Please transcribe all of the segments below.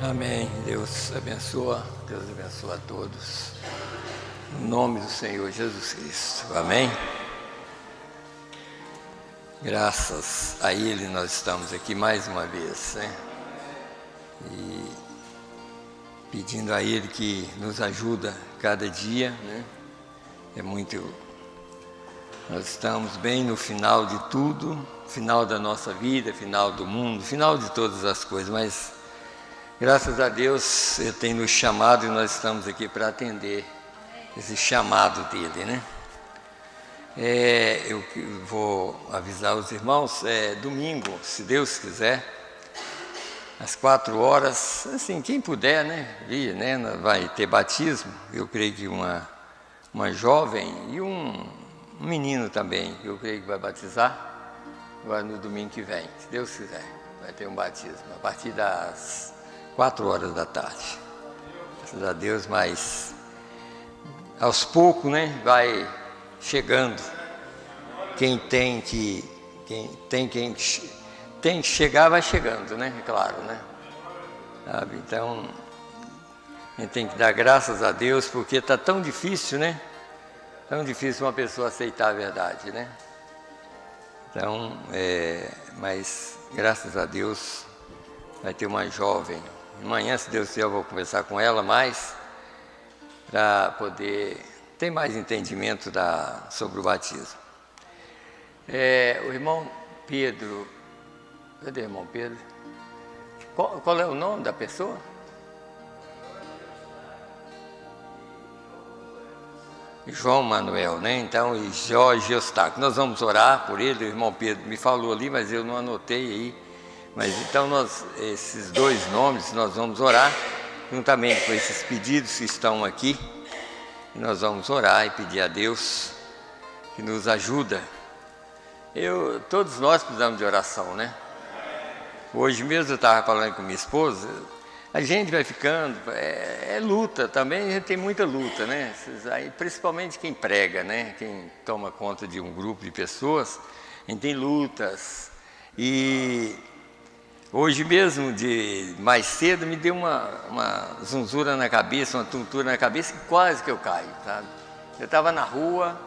Amém. Deus abençoa a todos. No nome do Senhor Jesus Cristo. Amém. Graças a Ele nós estamos aqui mais uma vez, né? E pedindo a Ele que nos ajuda cada dia, né? Nós estamos bem no final de tudo, final da nossa vida, final do mundo, final de todas as coisas, mas graças a Deus Ele tem nos chamado e nós estamos aqui para atender esse chamado dele, né? Eu vou avisar os irmãos, domingo, se Deus quiser, às 4 horas, assim, quem puder, né, vir, né, vai ter batismo. Eu creio que uma jovem e um menino também, eu creio que vai batizar, agora no domingo que vem, se Deus quiser, vai ter um batismo, a partir das 4 horas da tarde. Graças a Deus, mas aos poucos, né, vai chegando. Quem tem que chegar, vai chegando, né? Claro, né? Sabe? Então, a gente tem que dar graças a Deus, porque está tão difícil, né? Tão difícil uma pessoa aceitar a verdade, né? Então, mas graças a Deus, vai ter uma jovem. Amanhã, se Deus quiser, eu vou conversar com ela mais, para poder ter mais entendimento sobre o batismo. O irmão Pedro, cadê o irmão Pedro? Qual é o nome da pessoa? João Manuel, né? Então, e Jorge Eustáquio. Nós vamos orar por ele, o irmão Pedro me falou ali, mas eu não anotei aí. Mas então, esses dois nomes, nós vamos orar, juntamente com esses pedidos que estão aqui. E nós vamos orar e pedir a Deus que nos ajuda. Todos nós precisamos de oração, né? Hoje mesmo eu estava falando com minha esposa, a gente vai ficando, luta também, a gente tem muita luta, né? Principalmente quem prega, né? Quem toma conta de um grupo de pessoas, a gente tem lutas. E hoje mesmo, mais cedo, me deu uma zunzura na cabeça, uma tontura na cabeça, que quase que eu caio, sabe? Eu estava na rua,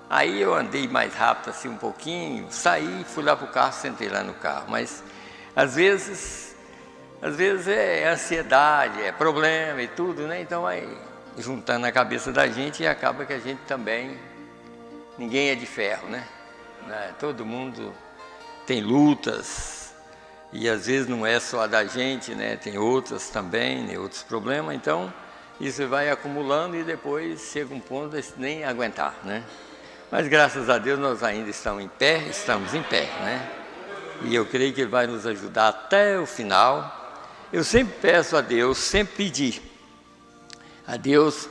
aí eu andei mais rápido assim um pouquinho, saí, fui lá para o carro, sentei lá no carro. Mas, às vezes é ansiedade, é problema e tudo, né? Então, vai juntando na cabeça da gente e acaba que a gente também, ninguém é de ferro, né? Todo mundo tem lutas. E às vezes não é só a da gente, né? Tem outras também, né? Outros problemas. Então, isso vai acumulando e depois chega um ponto de nem aguentar, né? Mas graças a Deus nós ainda estamos em pé, né? E eu creio que Ele vai nos ajudar até o final. Eu sempre peço a Deus, sempre pedi a Deus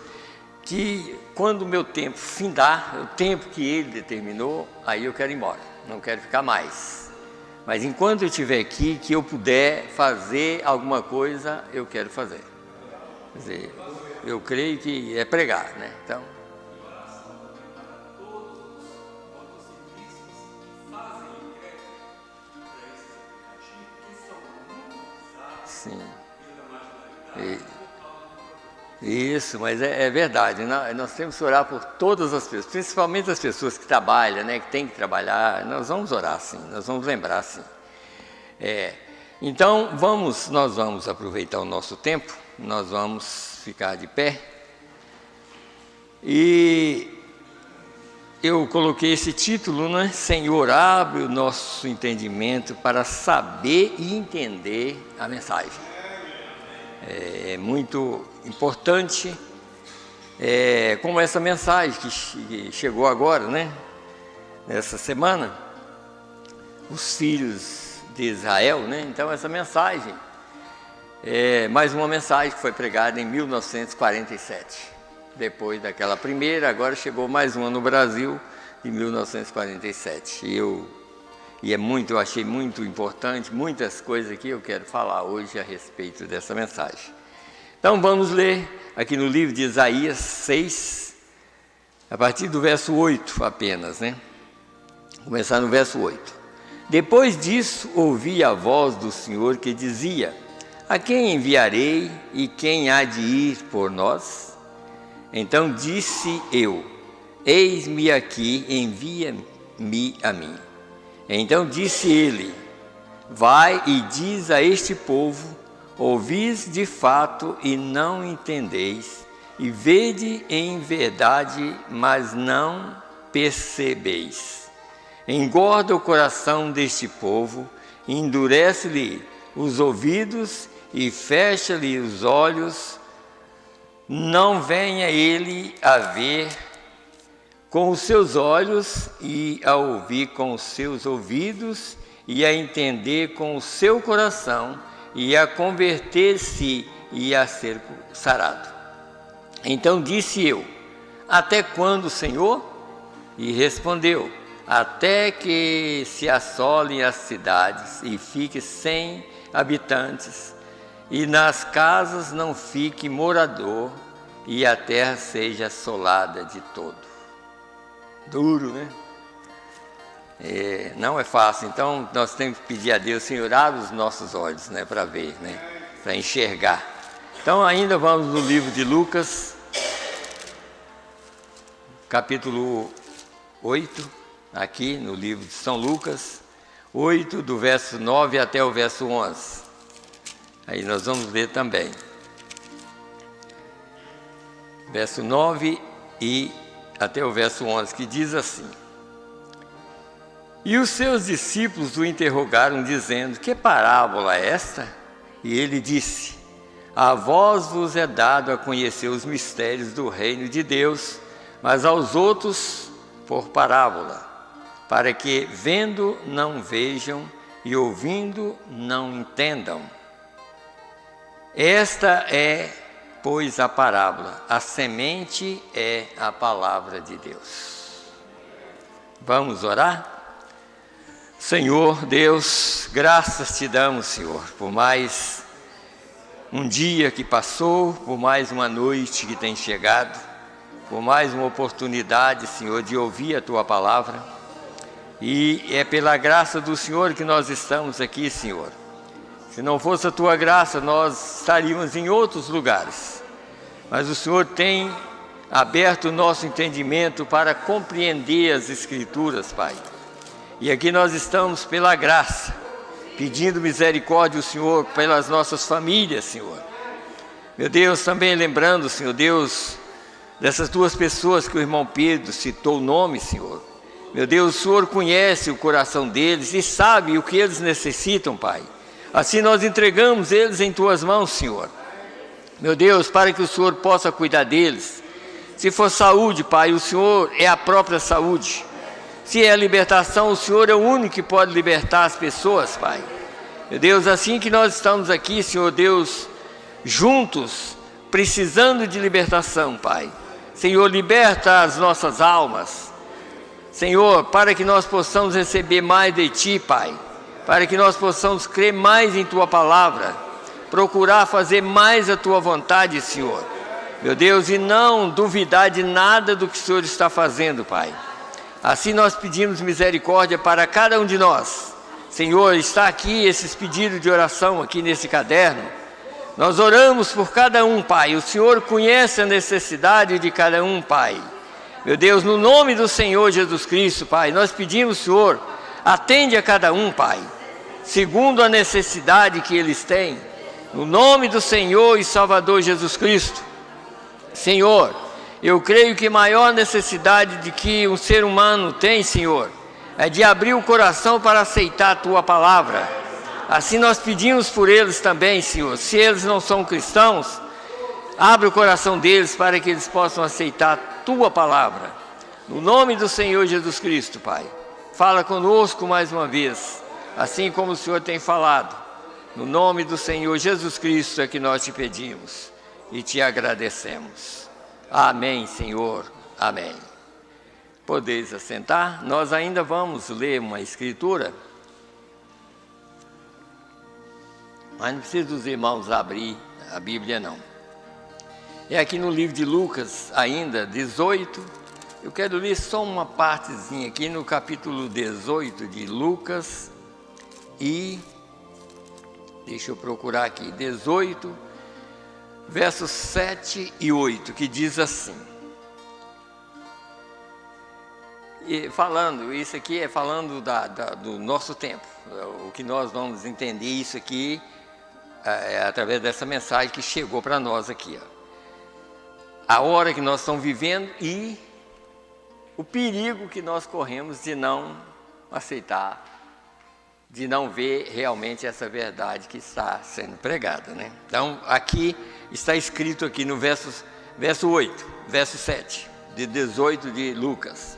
que quando o meu tempo findar, o tempo que Ele determinou, aí eu quero ir embora, não quero ficar mais. Mas enquanto eu estiver aqui, que eu puder fazer alguma coisa, eu quero fazer. Quer dizer, eu creio que é pregar, né? Então, sim. Isso, mas é verdade. Nós temos que orar por todas as pessoas, principalmente as pessoas que trabalham, né, que têm que trabalhar. Nós vamos orar, sim, nós vamos lembrar, sim. Então, nós vamos aproveitar o nosso tempo, nós vamos ficar de pé. E eu coloquei esse título, né? Senhor, abre o nosso entendimento para saber e entender a mensagem. É muito importante, como essa mensagem que chegou agora, né? Nessa semana, os filhos de Israel, né? Então essa mensagem é mais uma mensagem que foi pregada em 1947. Depois daquela primeira, agora chegou mais uma no Brasil, em 1947. Eu achei muito importante, muitas coisas que eu quero falar hoje a respeito dessa mensagem. Então vamos ler aqui no livro de Isaías 6, a partir do verso 8 apenas, né? Começar no verso 8. Depois disso, ouvi a voz do Senhor que dizia: a quem enviarei e quem há de ir por nós? Então disse eu: eis-me aqui, envia-me a mim. Então disse ele: vai e diz a este povo: ouvis de fato e não entendeis, e vede em verdade, mas não percebeis. Engorda o coração deste povo, endurece-lhe os ouvidos e fecha-lhe os olhos, não venha ele a ver com os seus olhos e a ouvir com os seus ouvidos e a entender com o seu coração e a converter-se e a ser sarado. Então disse eu: até quando, Senhor? E respondeu: até que se assolem as cidades e fique sem habitantes, e nas casas não fique morador, e a terra seja assolada de todo. Duro, né? Não é fácil. Então nós temos que pedir a Deus: Senhor, abre os nossos olhos, né, para ver, né, para enxergar. Então ainda vamos no livro de Lucas, capítulo 8, aqui no livro de São Lucas, 8, do verso 9 até o verso 11. Aí nós vamos ler também. Verso 9 e até o verso 11, que diz assim: e os seus discípulos o interrogaram, dizendo: que parábola é esta? E ele disse: a vós vos é dado a conhecer os mistérios do reino de Deus, mas aos outros por parábola, para que vendo não vejam e ouvindo não entendam. Esta é, pois, a parábola. A semente é a palavra de Deus. Vamos orar? Senhor Deus, graças te damos, Senhor, por mais um dia que passou, por mais uma noite que tem chegado, por mais uma oportunidade, Senhor, de ouvir a Tua palavra. E é pela graça do Senhor que nós estamos aqui, Senhor. Se não fosse a Tua graça, nós estaríamos em outros lugares. Mas o Senhor tem aberto o nosso entendimento para compreender as Escrituras, Pai. E aqui nós estamos pela graça, pedindo misericórdia ao Senhor pelas nossas famílias, Senhor. Meu Deus, também lembrando, Senhor Deus, dessas duas pessoas que o irmão Pedro citou o nome, Senhor. Meu Deus, o Senhor conhece o coração deles e sabe o que eles necessitam, Pai. Assim nós entregamos eles em Tuas mãos, Senhor. Meu Deus, para que o Senhor possa cuidar deles. Se for saúde, Pai, o Senhor é a própria saúde. Se é a libertação, o Senhor é o único que pode libertar as pessoas, Pai. Meu Deus, assim que nós estamos aqui, Senhor Deus, juntos, precisando de libertação, Pai. Senhor, liberta as nossas almas. Senhor, para que nós possamos receber mais de Ti, Pai. Para que nós possamos crer mais em Tua palavra. Procurar fazer mais a Tua vontade, Senhor. Meu Deus, e não duvidar de nada do que o Senhor está fazendo, Pai. Assim nós pedimos misericórdia para cada um de nós. Senhor, está aqui esses pedidos de oração aqui nesse caderno. Nós oramos por cada um, Pai. O Senhor conhece a necessidade de cada um, Pai. Meu Deus, no nome do Senhor Jesus Cristo, Pai, nós pedimos, Senhor, atende a cada um, Pai, segundo a necessidade que eles têm. No nome do Senhor e Salvador Jesus Cristo. Senhor, eu creio que a maior necessidade de que um ser humano tem, Senhor, é de abrir o coração para aceitar a Tua palavra. Assim nós pedimos por eles também, Senhor. Se eles não são cristãos, abre o coração deles para que eles possam aceitar a Tua palavra. No nome do Senhor Jesus Cristo, Pai. Fala conosco mais uma vez, assim como o Senhor tem falado. No nome do Senhor Jesus Cristo é que nós te pedimos e te agradecemos. Amém, Senhor. Amém. Podeis assentar. Nós ainda vamos ler uma escritura, mas não precisa dos irmãos abrir a Bíblia, não. É aqui no livro de Lucas, ainda, 18. Eu quero ler só uma partezinha aqui no capítulo 18 de Lucas. E, deixa eu procurar aqui, 18, versos 7 e 8, que diz assim. E falando, isso aqui é falando do nosso tempo. O que nós vamos entender isso aqui é através dessa mensagem que chegou para nós aqui, ó. A hora que nós estamos vivendo e o perigo que nós corremos de não aceitar, de não ver realmente essa verdade que está sendo pregada, né? Então, aqui está escrito aqui no verso 8, verso 7, de 18 de Lucas.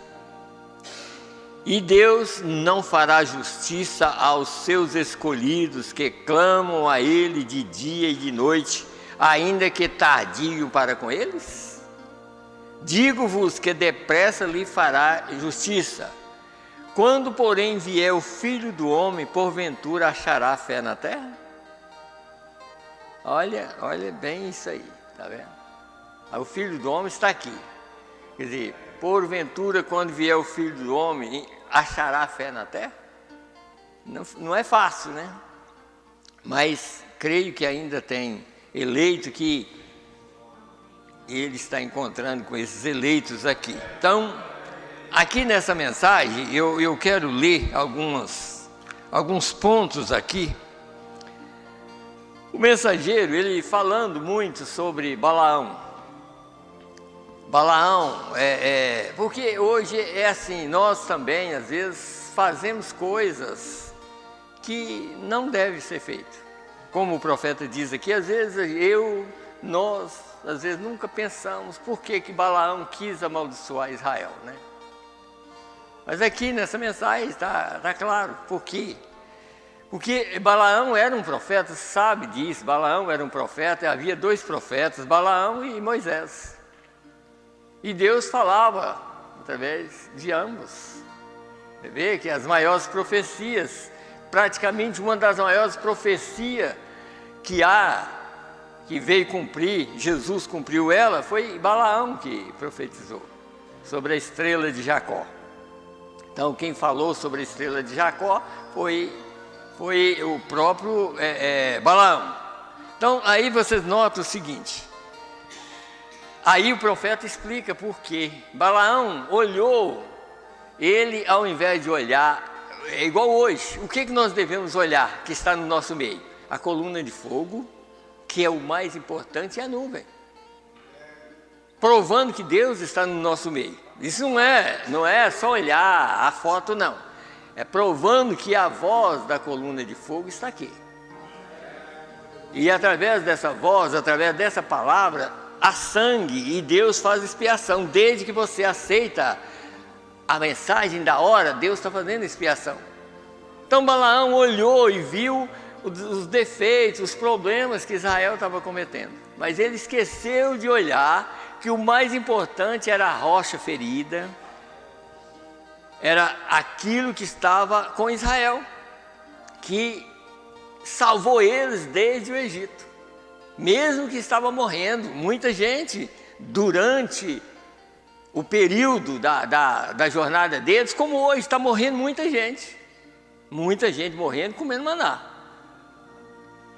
E Deus não fará justiça aos seus escolhidos que clamam a Ele de dia e de noite, ainda que tardio para com eles? Digo-vos que depressa lhe fará justiça. Quando, porém, vier o Filho do Homem, porventura achará fé na terra? Olha bem isso aí, tá vendo? O Filho do Homem está aqui. Quer dizer, porventura, quando vier o Filho do Homem, achará fé na terra? Não é fácil, né? Mas creio que ainda tem eleito que Ele está encontrando com esses eleitos aqui. Então, aqui nessa mensagem, eu quero ler alguns pontos aqui. O mensageiro, ele falando muito sobre Balaão. Balaão, porque hoje é assim, nós também, às vezes, fazemos coisas que não devem ser feitas. Como o profeta diz aqui, às vezes nós, às vezes, nunca pensamos por que Balaão quis amaldiçoar Israel, né? Mas aqui nessa mensagem está claro por quê. Porque Balaão era um profeta, sabe disso, Balaão era um profeta, havia dois profetas, Balaão e Moisés. E Deus falava através de ambos. Você vê que as maiores profecias, praticamente uma das maiores profecias que veio cumprir, Jesus cumpriu ela, foi Balaão que profetizou sobre a estrela de Jacó. Então, quem falou sobre a estrela de Jacó foi o próprio Balaão. Então, aí vocês notam o seguinte. Aí o profeta explica por quê. Balaão olhou, ele ao invés de olhar, é igual hoje. O que nós devemos olhar que está no nosso meio? A coluna de fogo, que é o mais importante, é a nuvem. Provando que Deus está no nosso meio. Isso não é só olhar a foto, não. É provando que a voz da coluna de fogo está aqui. E através dessa voz, através dessa palavra, há sangue e Deus faz expiação. Desde que você aceita a mensagem da hora, Deus está fazendo expiação. Então Balaão olhou e viu os defeitos, os problemas que Israel estava cometendo. Mas ele esqueceu de olhar que o mais importante era a rocha ferida, era aquilo que estava com Israel, que salvou eles desde o Egito. Mesmo que estava morrendo, muita gente, durante o período da jornada deles, como hoje, está morrendo muita gente morrendo comendo maná.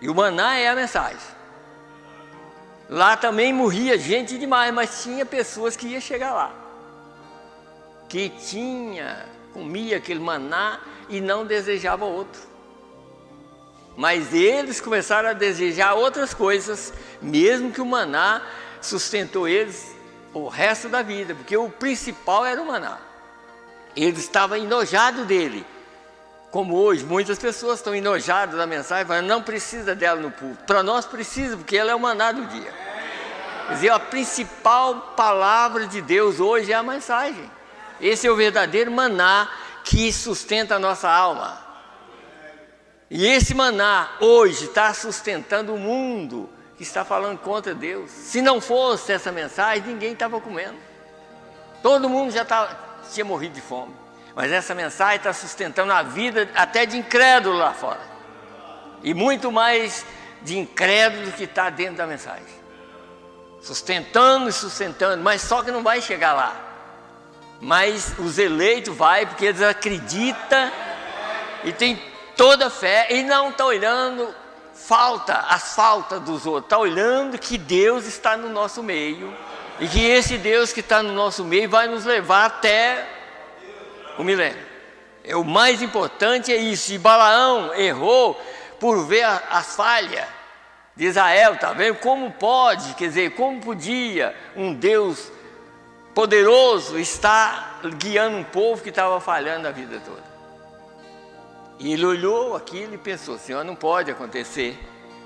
E o maná é a mensagem. Lá também morria gente demais, mas tinha pessoas que iam chegar lá, que comia aquele maná e não desejava outro. Mas eles começaram a desejar outras coisas, mesmo que o maná sustentou eles o resto da vida, porque o principal era o maná. Eles estavam enojados dele, como hoje muitas pessoas estão enojadas da mensagem, falando, não precisa dela no púlpito. Para nós precisa, porque ela é o maná do dia. Quer dizer, a principal palavra de Deus hoje é a mensagem. Esse é o verdadeiro maná que sustenta a nossa alma. E esse maná hoje está sustentando o mundo que está falando contra Deus. Se não fosse essa mensagem, ninguém estava comendo. Todo mundo já tinha morrido de fome. Mas essa mensagem está sustentando a vida até de incrédulo lá fora. E muito mais de incrédulo que está dentro da mensagem. sustentando e sustentando, mas só que não vai chegar lá. Mas os eleitos vai porque eles acreditam e tem toda a fé e não está olhando as faltas dos outros, está olhando que Deus está no nosso meio e que esse Deus que está no nosso meio vai nos levar até o milênio. O mais importante é isso. E Balaão errou por ver as falhas de Israel, tá vendo? Como pode, quer dizer, como podia um Deus poderoso estar guiando um povo que estava falhando a vida toda? E ele olhou aquilo e pensou, Senhor, não pode acontecer.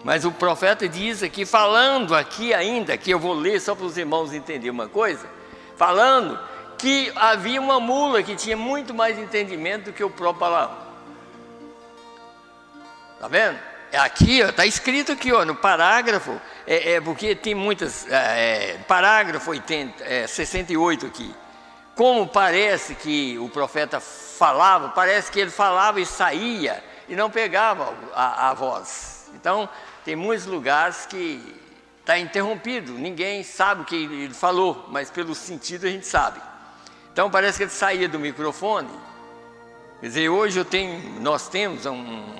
Mas o profeta diz aqui, falando aqui ainda, que eu vou ler só para os irmãos entenderem uma coisa, falando que havia uma mula que tinha muito mais entendimento do que o próprio Balaão. Está vendo? Aqui, está escrito aqui, ó, no parágrafo, porque tem muitas, parágrafo 68 aqui. Como parece que o profeta falava, parece que ele falava e saía e não pegava a voz. Então, tem muitos lugares que está interrompido, ninguém sabe o que ele falou, mas pelo sentido a gente sabe. Então parece que ele saía do microfone. Quer dizer, hoje nós temos,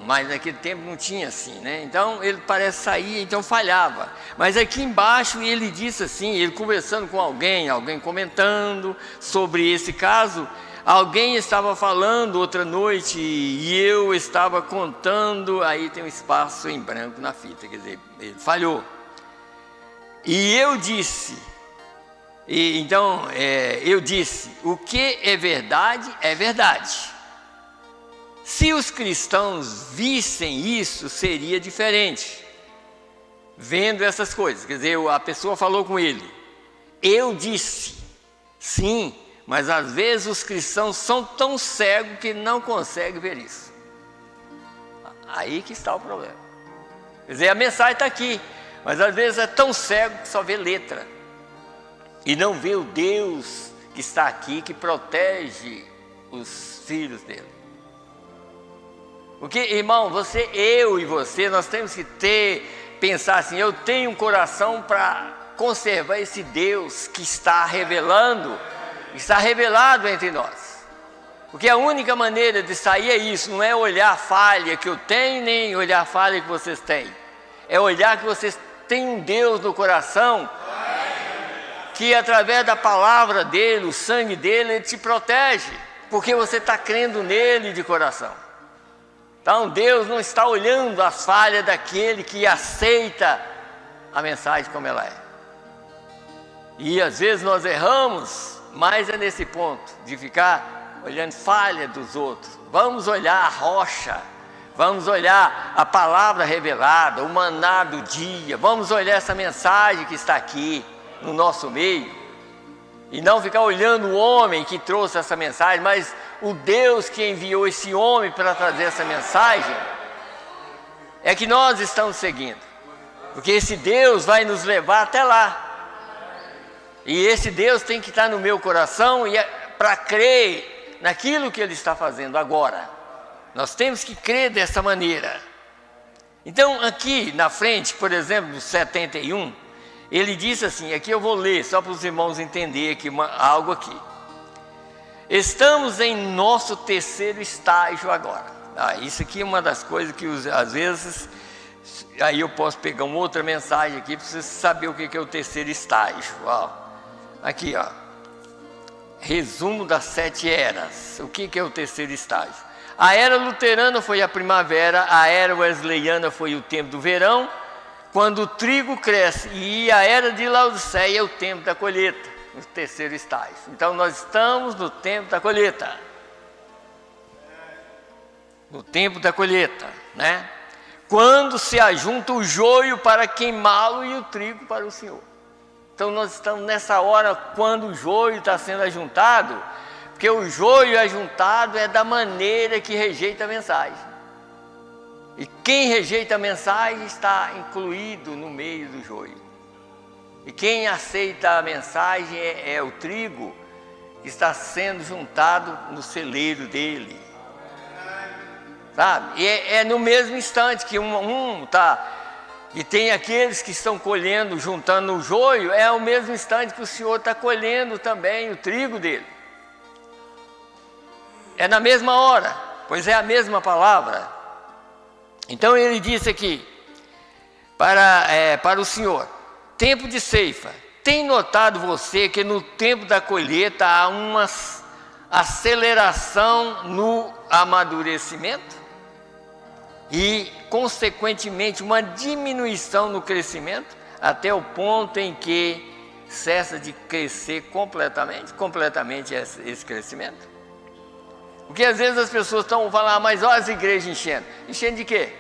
mas naquele tempo não tinha assim, né? Então ele parece sair, então falhava. Mas aqui embaixo ele disse assim, ele conversando com alguém comentando sobre esse caso, alguém estava falando outra noite e eu estava contando, aí tem um espaço em branco na fita, quer dizer, ele falhou. E eu disse, eu disse, o que é verdade, é verdade. Se os cristãos vissem isso, seria diferente. Vendo essas coisas, quer dizer, a pessoa falou com ele. Eu disse, sim, mas às vezes os cristãos são tão cegos que não conseguem ver isso. Aí que está o problema. Quer dizer, a mensagem está aqui, mas às vezes é tão cego que só vê letra. E não vê o Deus que está aqui, que protege os filhos dele. Porque, irmão, eu e você, nós temos que pensar assim, eu tenho um coração para conservar esse Deus que está revelado entre nós. Porque a única maneira de sair é isso, não é olhar a falha que eu tenho, nem olhar a falha que vocês têm. É olhar que vocês têm um Deus no coração, que através da palavra dele, o sangue dele, ele te protege, porque você está crendo nele de coração. Então Deus não está olhando as falhas daquele que aceita a mensagem como ela é. E às vezes nós erramos, mas é nesse ponto de ficar olhando falha dos outros. Vamos olhar a rocha, vamos olhar a palavra revelada, o maná do dia, vamos olhar essa mensagem que está aqui no nosso meio. E não ficar olhando o homem que trouxe essa mensagem, mas o Deus que enviou esse homem para trazer essa mensagem, é que nós estamos seguindo. Porque esse Deus vai nos levar até lá. E esse Deus tem que estar no meu coração para crer naquilo que Ele está fazendo agora. Nós temos que crer dessa maneira. Então aqui na frente, por exemplo, no 71, ele disse assim, aqui eu vou ler, só para os irmãos entenderem aqui algo aqui. Estamos em nosso terceiro estágio agora. Isso aqui é uma das coisas que às vezes, aí eu posso pegar uma outra mensagem aqui para você saber o que é o terceiro estágio. Aqui, ó, resumo das 7 eras. O que é o terceiro estágio? A era luterana foi a primavera, a era wesleyana foi o tempo do verão, quando o trigo cresce, e a era de Laodiceia é o tempo da colheita, no terceiro estágio. Então nós estamos no tempo da colheita. No tempo da colheita, né? Quando se ajunta o joio para queimá-lo e o trigo para o Senhor. Então nós estamos nessa hora quando o joio está sendo ajuntado, porque o joio ajuntado é da maneira que rejeita a mensagem. E quem rejeita a mensagem está incluído no meio do joio. E quem aceita a mensagem é o trigo que está sendo juntado no celeiro dele. Sabe? E é no mesmo instante que um está E tem aqueles que estão colhendo, juntando o joio, é o mesmo instante que o Senhor está colhendo também o trigo dele. É na mesma hora, pois é a mesma palavra. Então ele disse aqui, para o Senhor, tempo de ceifa. Tem notado você que no tempo da colheita há uma aceleração no amadurecimento? E, consequentemente, uma diminuição no crescimento, até o ponto em que cessa de crescer completamente esse crescimento? Porque às vezes as pessoas estão falando, mas olha as igrejas enchendo. Enchendo de quê?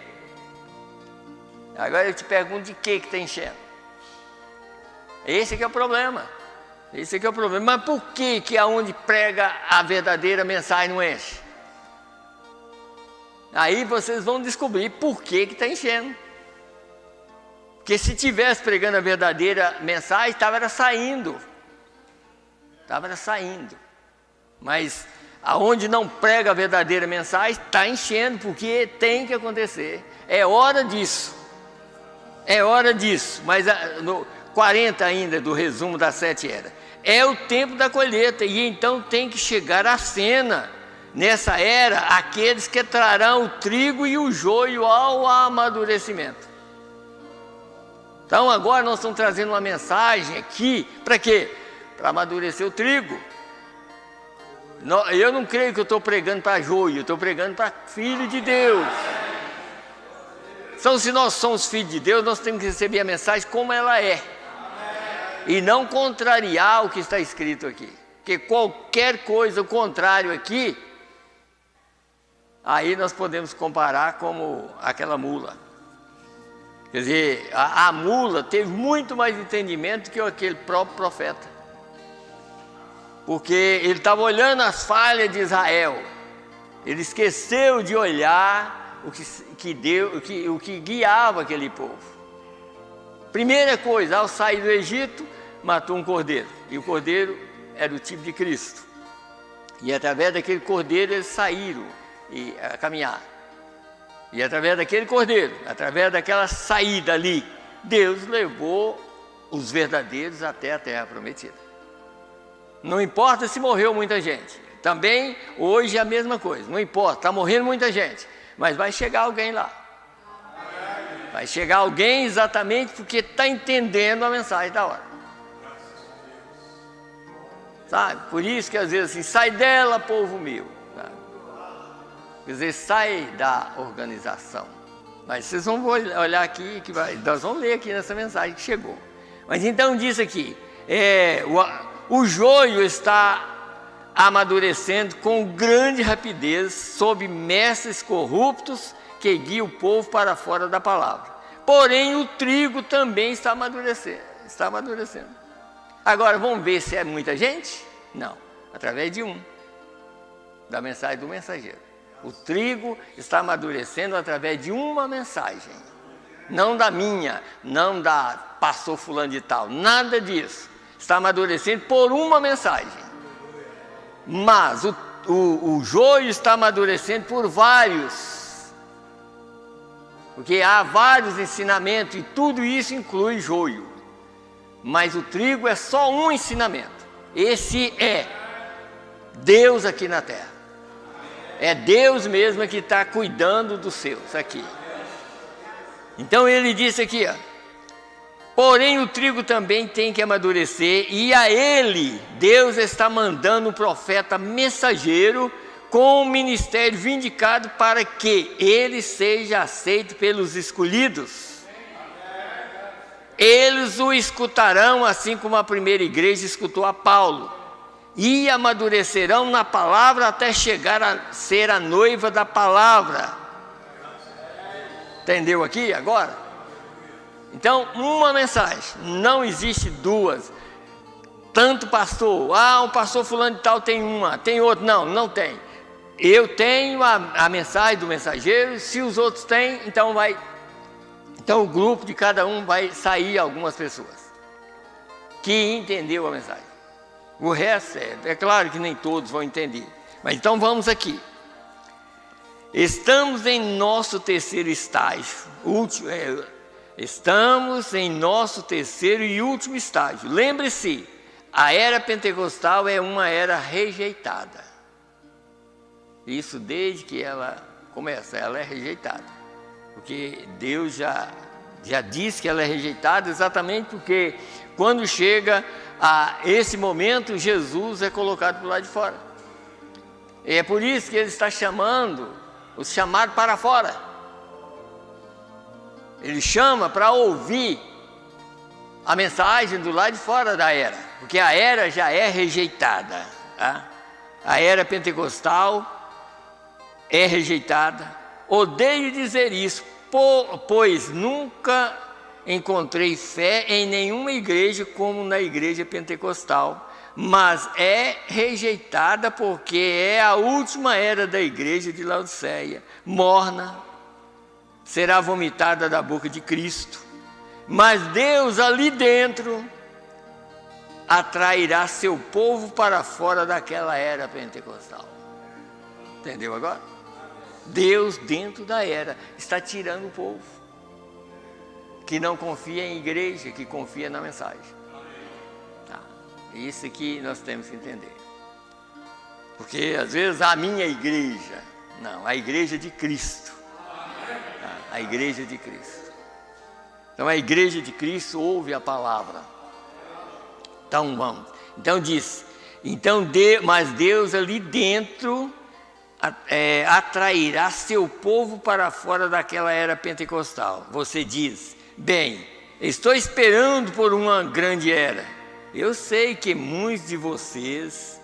Agora eu te pergunto, de que está enchendo? Esse aqui é o problema. Esse aqui é o problema. Mas por que aonde prega a verdadeira mensagem não enche? Aí vocês vão descobrir por que está enchendo. Porque se tivesse pregando a verdadeira mensagem, estava saindo. Estava saindo. Mas aonde não prega a verdadeira mensagem, está enchendo, porque tem que acontecer. É hora disso. É hora disso. Mas no 40 ainda do resumo das 7 eras. É o tempo da colheita. E então tem que chegar a cena. Nessa era, aqueles que trarão o trigo e o joio ao amadurecimento. Então agora nós estamos trazendo uma mensagem aqui, para quê? Para amadurecer o trigo. Eu não creio que eu estou pregando para joio, eu estou pregando para filho de Deus. Então se nós somos filhos de Deus, nós temos que receber a mensagem como ela é. E não contrariar o que está escrito aqui. Porque qualquer coisa, o contrário aqui, aí nós podemos comparar como aquela mula. Quer dizer, a mula teve muito mais entendimento que aquele próprio profeta. Porque ele estava olhando as falhas de Israel. Ele esqueceu de olhar o que guiava aquele povo. Primeira coisa, ao sair do Egito, matou um cordeiro. E o cordeiro era o tipo de Cristo. E através daquele cordeiro eles saíram a caminhar. E através daquele cordeiro, através daquela saída ali, Deus levou os verdadeiros até a terra prometida. Não importa se morreu muita gente. Também hoje é a mesma coisa. Não importa, está morrendo muita gente. Mas vai chegar alguém lá. Vai chegar alguém exatamente porque está entendendo a mensagem da hora. Sabe? Por isso que às vezes assim, sai dela, povo meu. Quer dizer, sai da organização. Mas vocês vão olhar aqui, nós vamos ler aqui nessa mensagem que chegou. Mas então diz aqui, o joio está amadurecendo com grande rapidez sob mestres corruptos que guiam o povo para fora da palavra. Porém, o trigo também está amadurecendo. Agora, vamos ver se é muita gente? Não, através de da mensagem do mensageiro. O trigo está amadurecendo através de uma mensagem. Não da minha, não da pastor fulano de tal, nada disso. Está amadurecendo por uma mensagem. Mas o joio está amadurecendo por vários. Porque há vários ensinamentos e tudo isso inclui joio. Mas o trigo é só um ensinamento. Esse é Deus aqui na terra. É Deus mesmo que está cuidando dos seus aqui. Então ele disse aqui, porém o trigo também tem que amadurecer, e a ele Deus está mandando um profeta mensageiro com o ministério vindicado para que ele seja aceito pelos escolhidos. Eles o escutarão assim como a primeira igreja escutou a Paulo. E amadurecerão na palavra até chegar a ser a noiva da palavra. Entendeu aqui agora? Então, uma mensagem, não existe duas. Tanto pastor, um pastor fulano de tal tem uma, tem outro, não tem. Eu tenho a mensagem do mensageiro, se os outros têm, então o grupo de cada um vai sair algumas pessoas que entendeu a mensagem. O resto é claro que nem todos vão entender. Mas então vamos aqui. Estamos em nosso terceiro estágio, Estamos em nosso terceiro e último estágio. Lembre-se, a era pentecostal é uma era rejeitada. Isso desde que ela começa, ela é rejeitada. Porque Deus já disse que ela é rejeitada exatamente porque quando chega a esse momento, Jesus é colocado para o lado de fora. E é por isso que ele está chamando os chamados para fora. Ele chama para ouvir a mensagem do lado de fora da era, porque a era já é rejeitada. Tá? A era pentecostal é rejeitada. Odeio dizer isso, pois nunca encontrei fé em nenhuma igreja como na igreja pentecostal, mas é rejeitada porque é a última era da igreja de Laodiceia, morna, será vomitada da boca de Cristo, mas Deus ali dentro atrairá seu povo para fora daquela era pentecostal. Entendeu agora? Deus dentro da era está tirando o povo que não confia em igreja, que confia na mensagem. Tá. Isso que nós temos que entender. Porque às vezes a minha igreja, não, a igreja de Cristo. Tá. A igreja de Cristo. Então a igreja de Cristo ouve a palavra. Então vamos. Então diz, mas Deus ali dentro atrairá seu povo para fora daquela era pentecostal. Você diz, bem, estou esperando por uma grande era. Eu sei que muitos de vocês,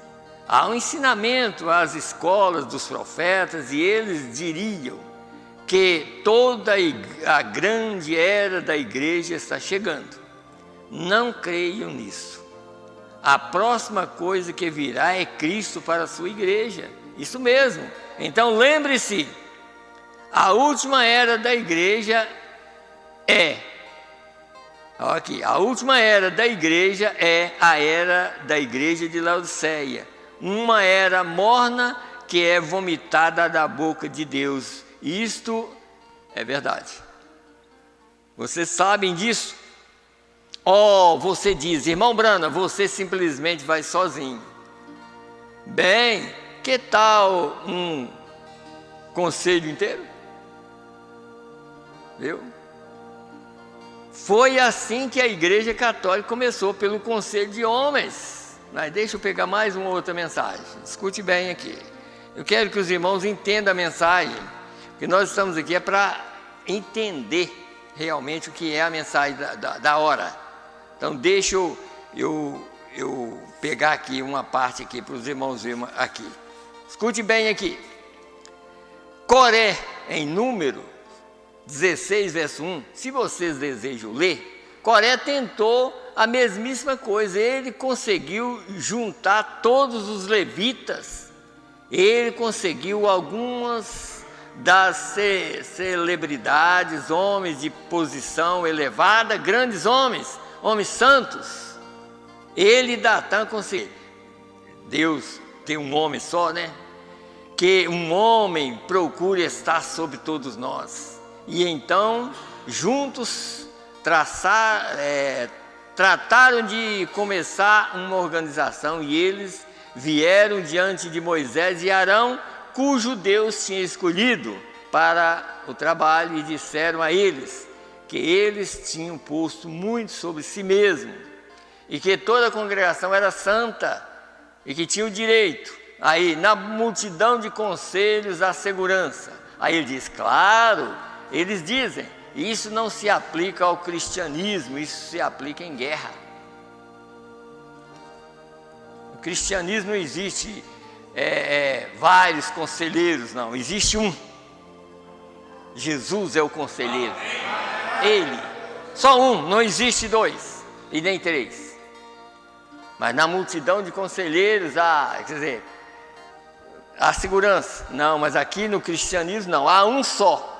há um ensinamento às escolas dos profetas e eles diriam que toda a grande era da igreja está chegando. Não creio nisso. A próxima coisa que virá é Cristo para a sua igreja. Isso mesmo. Então lembre-se, a última era da igreja a última era da igreja é a era da igreja de Laodiceia. Uma era morna que é vomitada da boca de Deus. Isto é verdade. Vocês sabem disso? Você diz, irmão Brana, você simplesmente vai sozinho. Bem, que tal um conselho inteiro? Viu? Foi assim que a Igreja Católica começou, pelo conselho de homens. Mas deixa eu pegar mais uma outra mensagem. Escute bem aqui. Eu quero que os irmãos entendam a mensagem, porque nós estamos aqui para entender realmente o que é a mensagem da hora. Então deixa eu pegar aqui uma parte aqui para os irmãos verem aqui. Escute bem aqui. Coré, em Número 16, verso 1, se vocês desejam ler, Coré tentou a mesmíssima coisa. Ele conseguiu juntar todos os levitas. Ele conseguiu algumas das celebridades, homens de posição elevada, grandes homens, homens santos. Ele e Datã conseguiu. Deus tem um homem só, né? Que um homem procure estar sobre todos nós. E então, juntos, trataram de começar uma organização. E eles vieram diante de Moisés e Arão, cujo Deus tinha escolhido para o trabalho, e disseram a eles que eles tinham posto muito sobre si mesmo, e que toda a congregação era santa, e que tinha o direito, aí na multidão de conselhos, a segurança. Aí ele diz, claro, eles dizem, isso não se aplica ao cristianismo, isso se aplica em guerra. O cristianismo não existe vários conselheiros, não, existe um. Jesus é o conselheiro, ele, só um, não existe dois e nem três. Mas na multidão de conselheiros, quer dizer, a segurança, não, mas aqui no cristianismo não, há um só.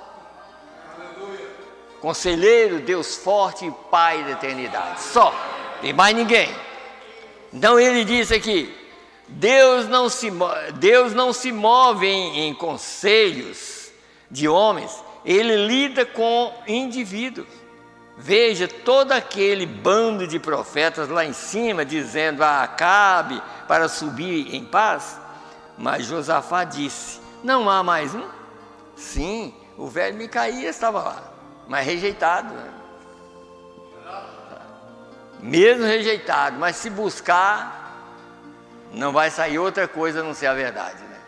Conselheiro, Deus forte e Pai da eternidade, só, tem mais ninguém. Então ele diz aqui, Deus não se move em conselhos de homens, ele lida com indivíduos. Veja todo aquele bando de profetas lá em cima, dizendo a Acabe para subir em paz. Mas Josafá disse: não há mais um? Sim, o velho Micaías estava lá, mas rejeitado, né? Mesmo rejeitado, mas se buscar, não vai sair outra coisa a não ser a verdade, né?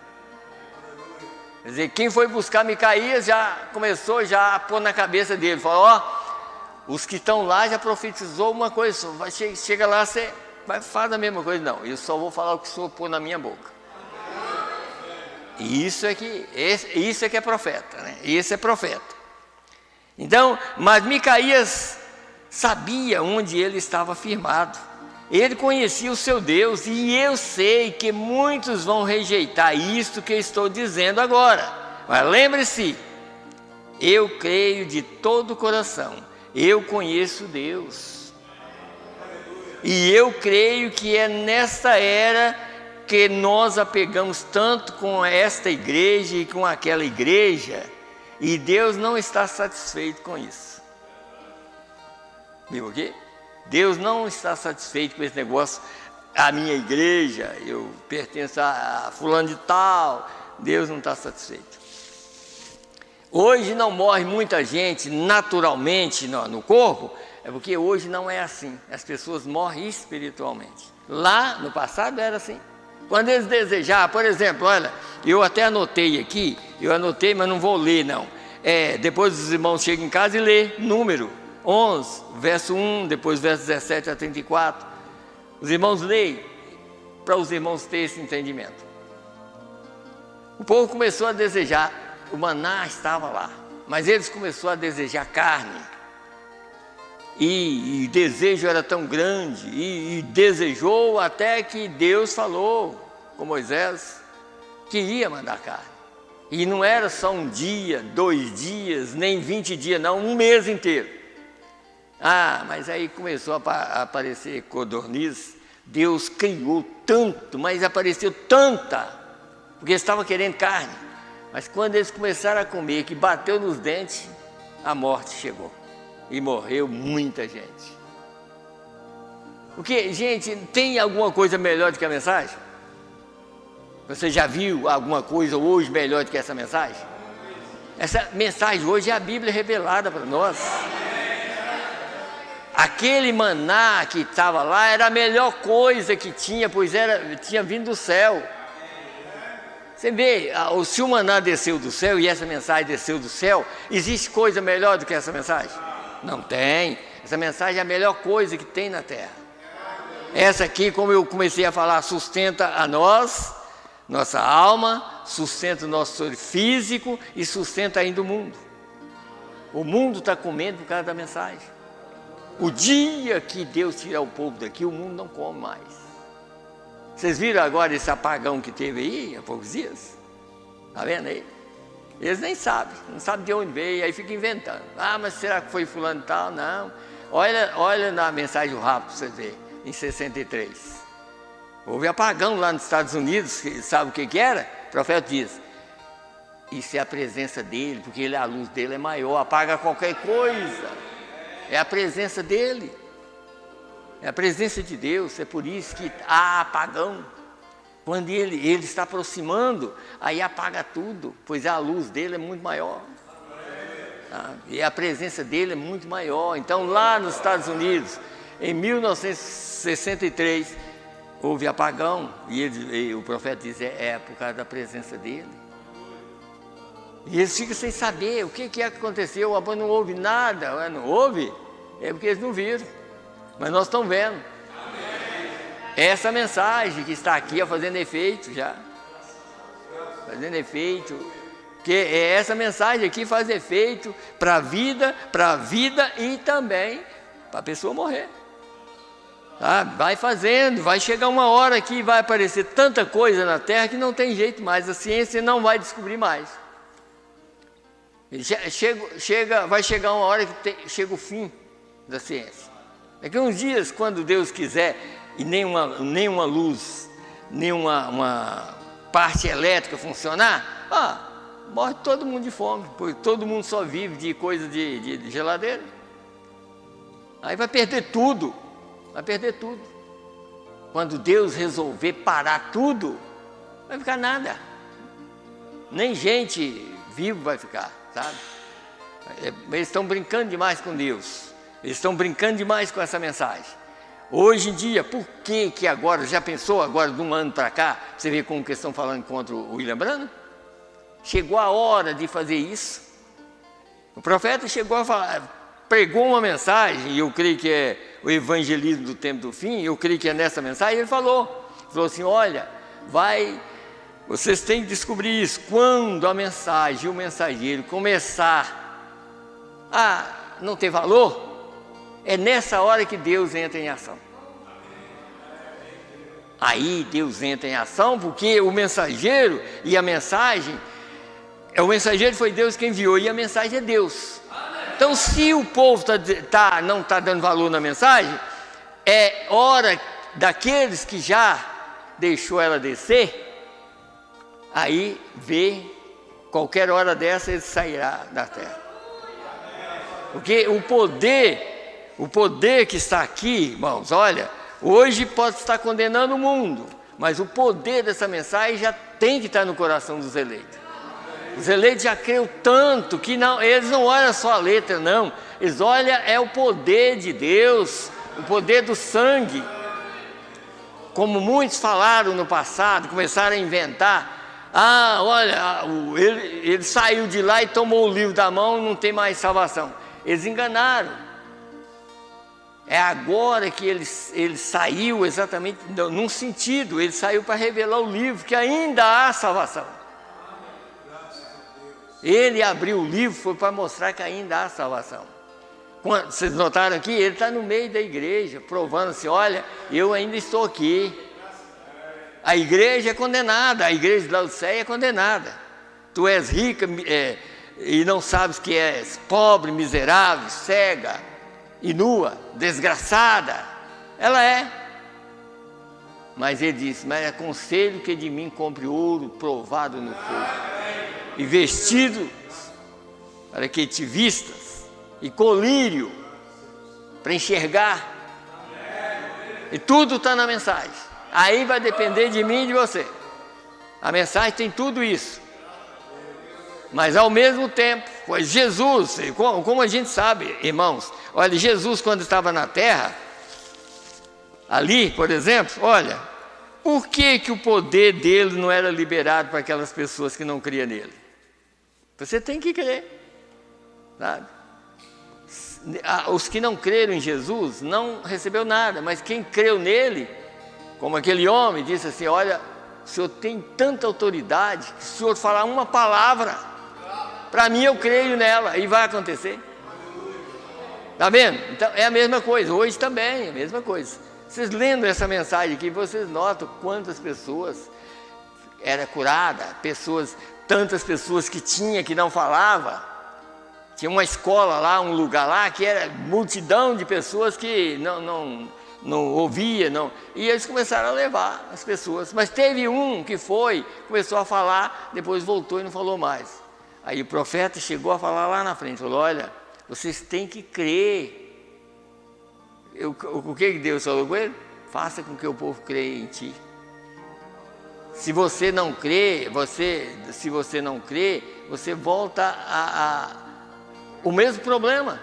Quer dizer, quem foi buscar Micaías já começou já a pôr na cabeça dele, falou: ó, os que estão lá já profetizou uma coisa só, chega lá, você vai fazer a mesma coisa. Não, eu só vou falar o que o Senhor pôr na minha boca. E isso é que é profeta, né? Esse é profeta. Então, mas Micaías sabia onde ele estava firmado. Ele conhecia o seu Deus, e eu sei que muitos vão rejeitar isto que eu estou dizendo agora. Mas lembre-se, eu creio de todo o coração, eu conheço Deus. E eu creio que é nesta era que nós apegamos tanto com esta igreja e com aquela igreja, e Deus não está satisfeito com isso. Viu aqui? Deus não está satisfeito com esse negócio, a minha igreja, eu pertenço a fulano de tal. Deus não está satisfeito. Hoje não morre muita gente naturalmente no corpo, é porque hoje não é assim. As pessoas morrem espiritualmente. Lá no passado era assim. Quando eles desejavam, por exemplo, olha, eu até anotei aqui, mas não vou ler não. Depois os irmãos chegam em casa e lê número 11, verso 1, depois verso 17 a 34. Os irmãos leem, para os irmãos terem esse entendimento. O povo começou a desejar, o maná estava lá, mas eles começaram a desejar carne. E o desejo era tão grande, e desejou até que Deus falou com Moisés que ia mandar carne. E não era só um dia, 2 dias, nem 20 dias, não, um mês inteiro. Mas aí começou a aparecer codorniz. Deus criou tanto, mas apareceu tanta, porque eles estavam querendo carne. Mas quando eles começaram a comer, que bateu nos dentes, a morte chegou. E morreu muita gente. Porque, gente, tem alguma coisa melhor do que a mensagem? Você já viu alguma coisa hoje melhor do que essa mensagem? Essa mensagem hoje é a Bíblia revelada para nós. Aquele maná que estava lá era a melhor coisa que tinha, pois tinha vindo do céu. Você vê, se o maná desceu do céu e essa mensagem desceu do céu, existe coisa melhor do que essa mensagem? Não tem. Essa mensagem é a melhor coisa que tem na terra. Essa aqui, como eu comecei a falar, sustenta a nós, nossa alma, sustenta o nosso ser físico e sustenta ainda o mundo. O mundo está comendo por causa da mensagem. O dia que Deus tirar o povo daqui, o mundo não come mais. Vocês viram agora esse apagão que teve aí há poucos dias? Está vendo aí? Eles nem sabem, não sabem de onde veio, aí ficam inventando. Mas será que foi fulano e tal? Não. Olha na mensagem do Rapo, para você ver, em 63. Houve apagão lá nos Estados Unidos, sabe o que era? O profeta diz: isso é a presença dele, porque a luz dele é maior, apaga qualquer coisa. É a presença dele. É a presença de Deus, é por isso que há apagão. Quando ele está aproximando, aí apaga tudo, pois a luz dele é muito maior. E a presença dele é muito maior. Então lá nos Estados Unidos, em 1963, houve apagão, e o profeta diz, é por causa da presença dele. E eles ficam sem saber o que aconteceu, não houve nada, não houve, é porque eles não viram, mas nós estamos vendo. Essa mensagem que está aqui fazendo efeito já, fazendo efeito, que essa mensagem aqui faz efeito para a vida e também para a pessoa morrer. Vai fazendo, vai chegar uma hora que vai aparecer tanta coisa na Terra que não tem jeito mais, a ciência não vai descobrir mais. Vai chegar uma hora que chega o fim da ciência. Daqui a uns dias, quando Deus quiser, e nenhuma luz, nenhuma parte elétrica funcionar, morre todo mundo de fome, porque todo mundo só vive de coisa de geladeira. Aí vai perder tudo, vai perder tudo. Quando Deus resolver parar tudo, não vai ficar nada. Nem gente viva vai ficar, sabe? Eles estão brincando demais com Deus. Eles estão brincando demais com essa mensagem. Hoje em dia, por que agora, já pensou agora de um ano para cá, você vê como que estão falando contra o William Branham? Chegou a hora de fazer isso. O profeta chegou a falar, pregou uma mensagem, e eu creio que é o evangelismo do tempo do fim, eu creio que é nessa mensagem, ele falou assim, olha, vocês têm que descobrir isso, quando a mensagem, o mensageiro começar a não ter valor, é nessa hora que Deus entra em ação. Aí Deus entra em ação, porque o mensageiro e a mensagem, o mensageiro foi Deus quem enviou, e a mensagem é Deus. Então, se o povo não está dando valor na mensagem, é hora daqueles que já deixou ela descer, aí qualquer hora dessa ele sairá da terra. Porque o poder que está aqui, irmãos, olha, hoje pode estar condenando o mundo, mas o poder dessa mensagem já tem que estar no coração dos eleitos. Os eleitos já creram tanto que eles não olham só a letra, não. Eles olham o poder de Deus, o poder do sangue. Como muitos falaram no passado, começaram a inventar. Olha, ele saiu de lá e tomou o livro da mão, não tem mais salvação. Eles enganaram. É agora que ele saiu exatamente num sentido, ele saiu para revelar o livro, que ainda há salvação. Ele abriu o livro, foi para mostrar que ainda há salvação. Vocês notaram aqui? Ele está no meio da igreja, provando assim, olha, eu ainda estou aqui. A igreja é condenada, a igreja de Laodiceia é condenada. Tu és rica e não sabes que és pobre, miserável, cega e nua, desgraçada. Ela é. Mas ele disse, mas aconselho que de mim compre ouro provado no fogo, e vestido para que te vistas, e colírio para enxergar. E tudo está na mensagem. Aí vai depender de mim e de você. A mensagem tem tudo isso. Mas ao mesmo tempo, pois Jesus, como a gente sabe, irmãos, olha, Jesus quando estava na terra, ali, por exemplo, olha, por que o poder dele não era liberado para aquelas pessoas que não criam nele? Você tem que crer, sabe? Os que não creram em Jesus não recebeu nada, mas quem creu nele, como aquele homem, disse assim, olha, o senhor tem tanta autoridade, que se o senhor falar uma palavra, para mim eu creio nela, e vai acontecer. Está vendo? Então é a mesma coisa, hoje também é a mesma coisa. Vocês lendo essa mensagem aqui, vocês notam quantas pessoas eram curadas, tantas pessoas que não falavam. Tinha uma escola lá, um lugar lá, que era multidão de pessoas que não ouvia, e eles começaram a levar as pessoas. Mas teve um que começou a falar, depois voltou e não falou mais. Aí o profeta chegou a falar lá na frente, falou, olha, vocês têm que crer. O que Deus falou com ele? Faça com que o povo creia em ti. Se você não crê, você volta o mesmo problema,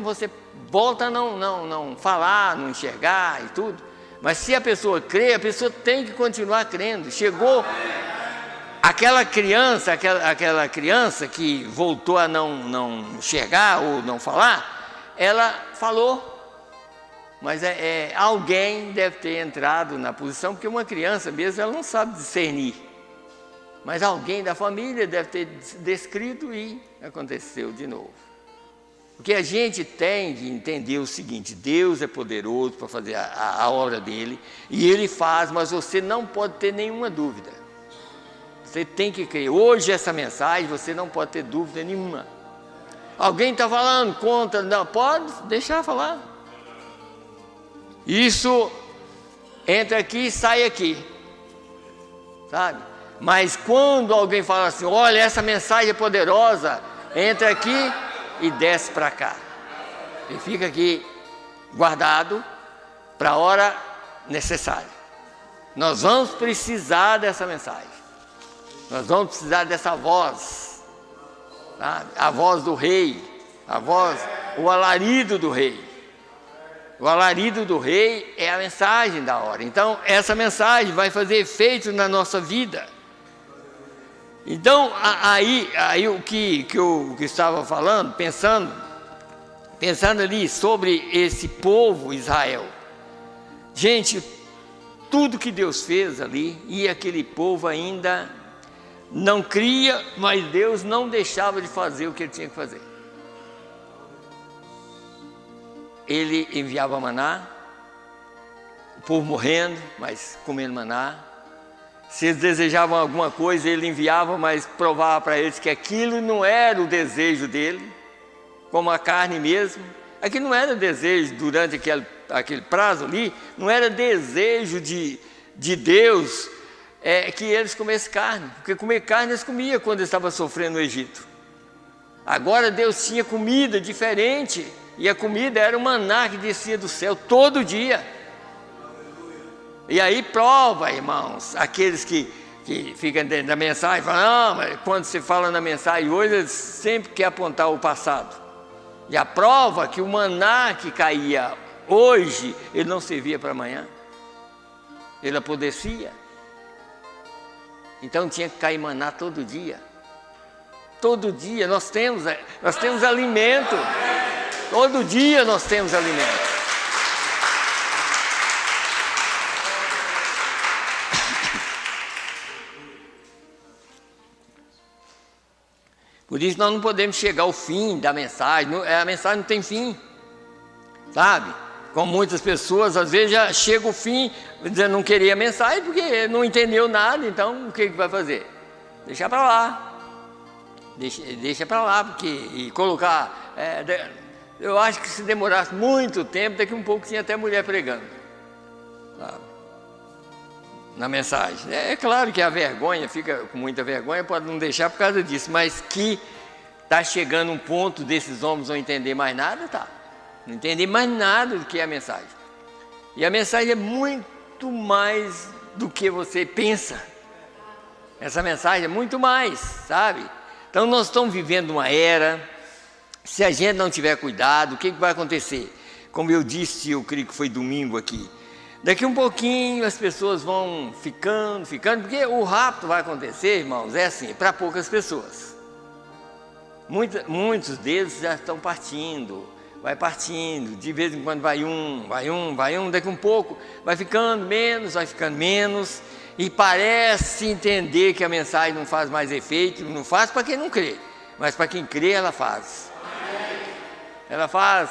você volta a não falar, não enxergar e tudo. Mas se a pessoa crê, a pessoa tem que continuar crendo. Chegou aquela criança que voltou a não enxergar ou não falar, ela falou. Mas alguém deve ter entrado na posição, porque uma criança mesmo, ela não sabe discernir. Mas alguém da família deve ter descrito e aconteceu de novo. Porque a gente tem de entender o seguinte, Deus é poderoso para fazer a obra dele, e ele faz, mas você não pode ter nenhuma dúvida. Você tem que crer. Hoje essa mensagem, você não pode ter dúvida nenhuma. Alguém está falando contra, não, pode deixar falar. Isso entra aqui e sai aqui, sabe? Mas quando alguém fala assim, olha, essa mensagem é poderosa, entra aqui e desce para cá. E fica aqui guardado para a hora necessária. Nós vamos precisar dessa mensagem. Nós vamos precisar dessa voz, tá? A voz do rei, o alarido do rei. O alarido do rei é a mensagem da hora. Então, essa mensagem vai fazer efeito na nossa vida. Então, aí o que eu estava falando, pensando ali sobre esse povo Israel. Gente, tudo que Deus fez ali, e aquele povo ainda não cria, mas Deus não deixava de fazer o que ele tinha que fazer. Ele enviava maná, o povo morrendo, mas comendo maná. Se eles desejavam alguma coisa, ele enviava, mas provava para eles que aquilo não era o desejo dele, como a carne mesmo. Aquilo não era desejo durante aquele prazo ali, não era desejo de Deus que eles comessem carne, porque comer carne eles comiam quando eles estavam sofrendo no Egito. Agora Deus tinha comida diferente, e a comida era o maná que descia do céu todo dia. E aí prova, irmãos, aqueles que ficam dentro da mensagem, falam, mas quando você fala na mensagem hoje, eles sempre querem apontar o passado. E a prova que o maná que caía hoje, ele não servia para amanhã, ele apodrecia. Então tinha que cair maná todo dia. Todo dia nós temos alimento. Todo dia nós temos alimento. Por isso nós não podemos chegar ao fim da mensagem. A mensagem não tem fim, sabe? Como muitas pessoas, às vezes já chega o fim, dizendo não queria a mensagem porque não entendeu nada, então o que vai fazer? Deixar para lá. Deixa para lá, porque e colocar... eu acho que se demorasse muito tempo, daqui um pouco tinha até mulher pregando, sabe? Na mensagem. É claro que a vergonha, fica com muita vergonha, pode não deixar por causa disso, mas que está chegando um ponto desses homens não entender mais nada, tá? Não entender mais nada do que é a mensagem. E a mensagem é muito mais do que você pensa. Essa mensagem é muito mais, sabe? Então nós estamos vivendo uma era, se a gente não tiver cuidado, o que vai acontecer? Como eu disse, eu creio que foi domingo aqui, daqui um pouquinho as pessoas vão ficando, porque o rapto vai acontecer, irmãos, é assim, para poucas pessoas. Muitos deles já estão partindo, vai partindo, de vez em quando vai um, daqui um pouco vai ficando menos, e parece entender que a mensagem não faz mais efeito, não faz para quem não crê, mas para quem crê ela faz. Ela faz.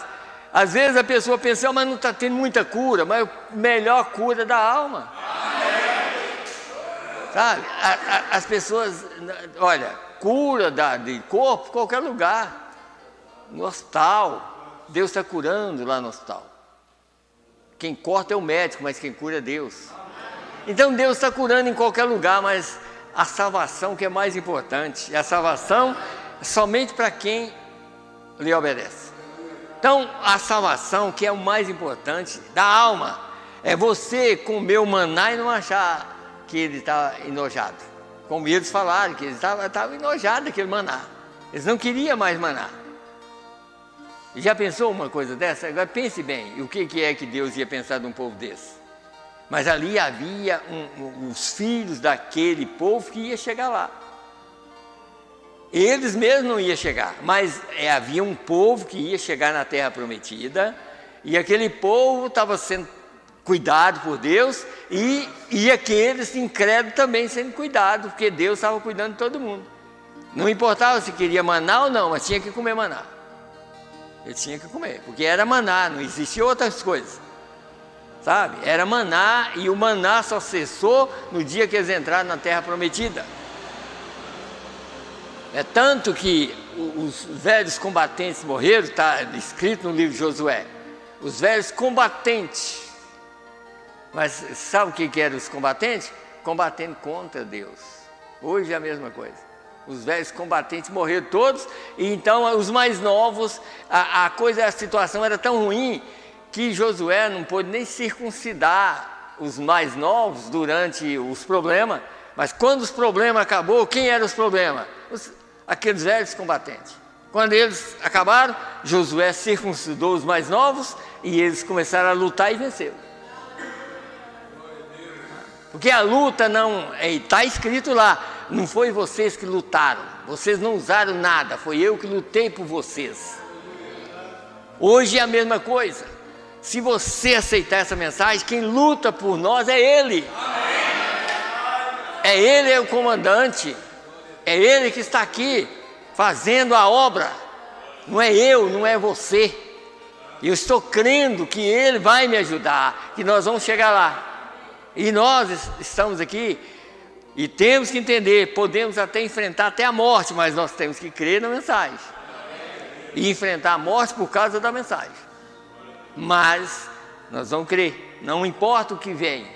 Às vezes a pessoa pensa, mas não está tendo muita cura, mas a melhor cura da alma. Sabe? As pessoas, olha, cura de corpo, qualquer lugar. No hospital, Deus está curando lá no hospital. Quem corta é o médico, mas quem cura é Deus. Então Deus está curando em qualquer lugar, mas a salvação que é mais importante, e a salvação é somente para quem lhe obedece. Então, a salvação, que é o mais importante da alma, é você comer o maná e não achar que ele está enojado. Como eles falaram, que eles estavam enojados daquele maná. Eles não queriam mais maná. Já pensou uma coisa dessa? Agora pense bem, o que é que Deus ia pensar de um povo desse? Mas ali havia os filhos daquele povo que ia chegar lá. Eles mesmos não iam chegar, mas havia um povo que ia chegar na terra prometida, e aquele povo estava sendo cuidado por Deus, e aqueles incrédulos também sendo cuidados, porque Deus estava cuidando de todo mundo. Não importava se queria maná ou não, mas tinha que comer maná. Ele tinha que comer, porque era maná, não existia outras coisas, sabe? Era maná, e o maná só cessou no dia que eles entraram na terra prometida. É tanto que os velhos combatentes morreram, está escrito no livro de Josué, os velhos combatentes. Mas sabe o que eram os combatentes? Combatendo contra Deus. Hoje é a mesma coisa. Os velhos combatentes morreram todos, e então os mais novos, a situação era tão ruim que Josué não pôde nem circuncidar os mais novos durante os problemas, mas quando os problemas acabou, quem eram os problemas? Aqueles velhos combatentes. Quando eles acabaram, Josué circuncidou os mais novos e eles começaram a lutar e venceram. Porque a luta não, está escrito lá, não foi vocês que lutaram, vocês não usaram nada, foi eu que lutei por vocês. Hoje é a mesma coisa. Se você aceitar essa mensagem, quem luta por nós é Ele. É Ele, é o comandante. É Ele que está aqui fazendo a obra. Não é eu, não é você. Eu estou crendo que Ele vai me ajudar, que nós vamos chegar lá. E nós estamos aqui e temos que entender, podemos até enfrentar até a morte, mas nós temos que crer na mensagem. E enfrentar a morte por causa da mensagem. Mas nós vamos crer, não importa o que vem,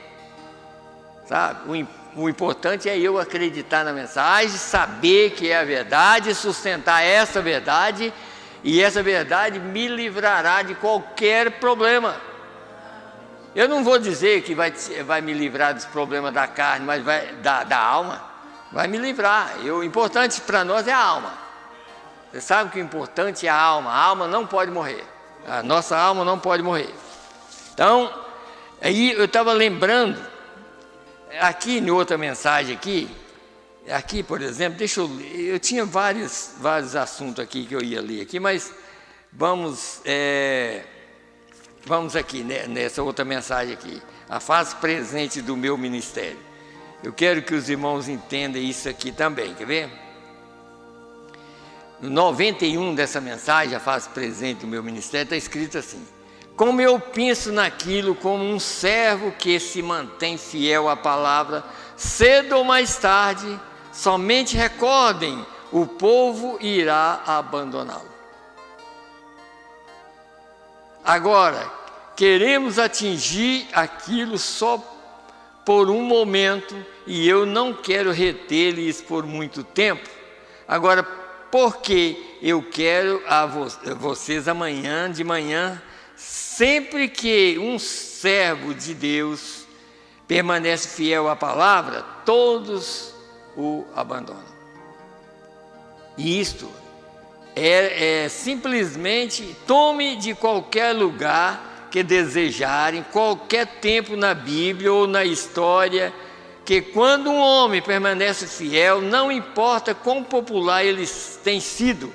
sabe? O importante é eu acreditar na mensagem, saber que é a verdade, sustentar essa verdade, e essa verdade me livrará de qualquer problema. Eu não vou dizer que vai me livrar dos problemas da carne, mas da alma, vai me livrar. O importante para nós é a alma. Você sabe que o importante é a alma não pode morrer. A nossa alma não pode morrer. Então, aí eu estava lembrando, aqui em outra mensagem aqui por exemplo, deixa eu ler, eu tinha vários assuntos aqui que eu ia ler aqui, mas vamos aqui nessa outra mensagem aqui, a fase presente do meu ministério. Eu quero que os irmãos entendam isso aqui também, quer ver? No 91 dessa mensagem, a fase presente do meu ministério, está escrito assim: como eu penso naquilo como um servo que se mantém fiel à palavra, cedo ou mais tarde, somente recordem, o povo irá abandoná-lo. Agora, queremos atingir aquilo só por um momento, e eu não quero reter-lhes por muito tempo. Agora, porque eu quero a vocês amanhã de manhã, sempre que um servo de Deus permanece fiel à palavra, todos o abandonam. E isto é simplesmente tome de qualquer lugar que desejarem, qualquer tempo na Bíblia ou na história, que quando um homem permanece fiel, não importa quão popular ele tem sido,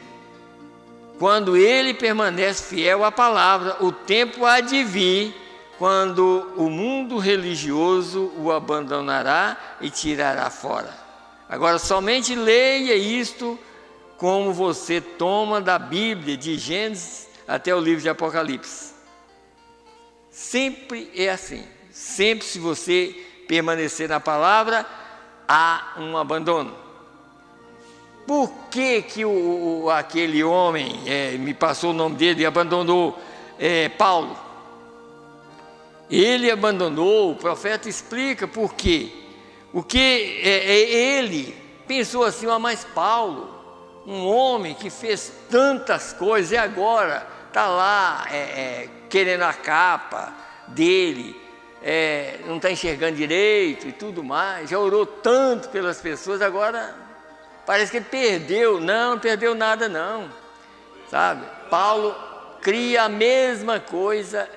quando ele permanece fiel à palavra, o tempo há de vir, quando o mundo religioso o abandonará e tirará fora. Agora, somente leia isto como você toma da Bíblia, de Gênesis até o livro de Apocalipse. Sempre é assim. Sempre, se você permanecer na palavra, há um abandono. Por que aquele homem, me passou o nome dele, abandonou Paulo? Ele abandonou, o profeta explica por quê. Porque ele pensou assim, mas Paulo, um homem que fez tantas coisas, e agora está lá querendo a capa dele, não está enxergando direito e tudo mais, já orou tanto pelas pessoas, agora parece que ele perdeu. Não perdeu nada não, sabe? Paulo cria a mesma coisa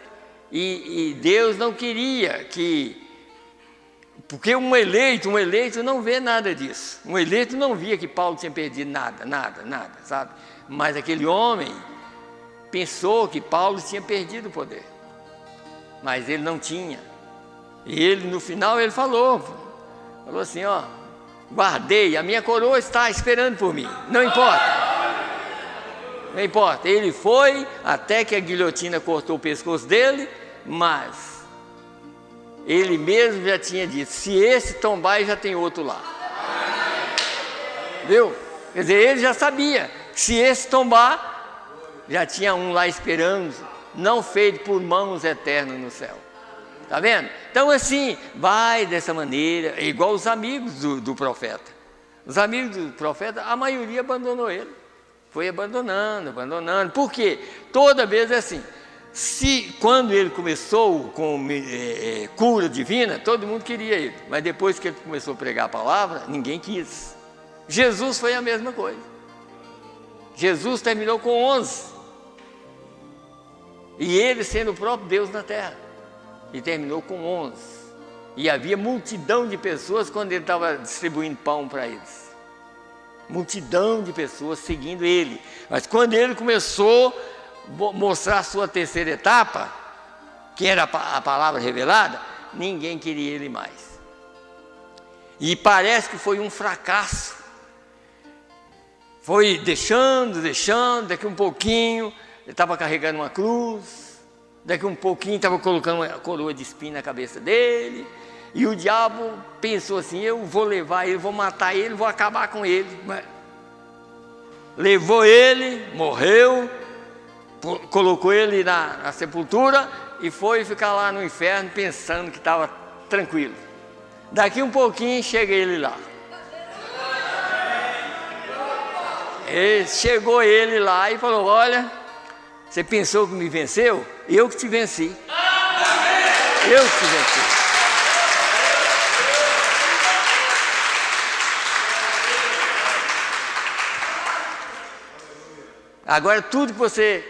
e Deus não queria porque um eleito não vê nada disso. Um eleito não via que Paulo tinha perdido nada, sabe? Mas aquele homem pensou que Paulo tinha perdido o poder, mas ele não tinha. E ele, no final, ele falou assim, guardei, a minha coroa está esperando por mim, não importa, ele foi até que a guilhotina cortou o pescoço dele, mas ele mesmo já tinha dito, se esse tombar, já tem outro lá. Viu? Quer dizer, ele já sabia, se esse tombar, já tinha um lá esperando, não feito por mãos eternas no céu. Está vendo? Então assim, vai dessa maneira, é igual os amigos do profeta. Os amigos do profeta, a maioria abandonou ele. Foi abandonando. Por quê? Toda vez é assim, Quando ele começou com cura divina, todo mundo queria ele, mas depois que ele começou a pregar a palavra, ninguém quis. Jesus foi a mesma coisa. Jesus terminou com 11, e ele sendo o próprio Deus na terra, e terminou com 11, e havia multidão de pessoas quando ele estava distribuindo pão para eles, multidão de pessoas seguindo ele. Mas quando ele começou mostrar a sua terceira etapa, que era a palavra revelada, ninguém queria ele mais. E parece que foi um fracasso. Foi deixando, daqui um pouquinho ele estava carregando uma cruz, daqui um pouquinho estava colocando uma coroa de espinho na cabeça dele, e o diabo pensou assim: eu vou levar ele, vou matar ele, vou acabar com ele. Levou ele, morreu, colocou ele na sepultura e foi ficar lá no inferno pensando que estava tranquilo. Daqui um pouquinho chega ele lá. Chegou ele lá e falou: olha, você pensou que me venceu? Eu que te venci. Eu que te venci. Agora tudo que você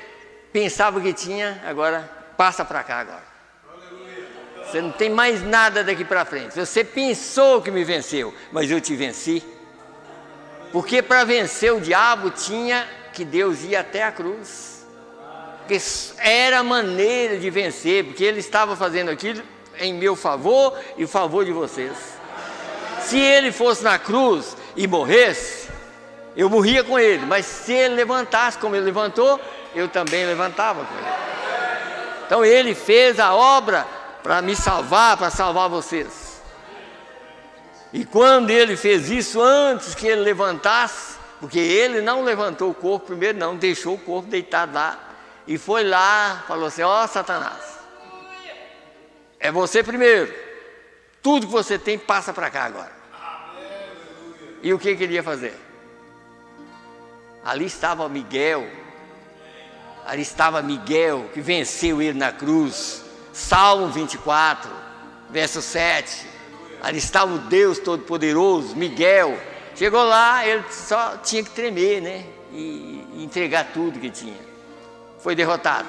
pensava que tinha, agora passa para cá agora. Você não tem mais nada daqui para frente. Você pensou que me venceu, mas eu te venci. Porque para vencer o diabo tinha que Deus ir até a cruz. Porque era a maneira de vencer, porque ele estava fazendo aquilo em meu favor e o favor de vocês. Se ele fosse na cruz e morresse, eu morria com ele, mas se ele levantasse como ele levantou, eu também levantava com ele. Então ele fez a obra para me salvar, para salvar vocês. E quando ele fez isso, antes que ele levantasse, porque ele não levantou o corpo primeiro, não, deixou o corpo deitado lá, e foi lá, falou assim: ó Satanás, é você primeiro, tudo que você tem passa para cá agora. E o que ele ia fazer? Ali estava Miguel, que venceu ele na cruz. Salmo 24, verso 7. Ali estava o Deus Todo-Poderoso, Miguel. Chegou lá, ele só tinha que tremer, né? E entregar tudo que tinha. Foi derrotado.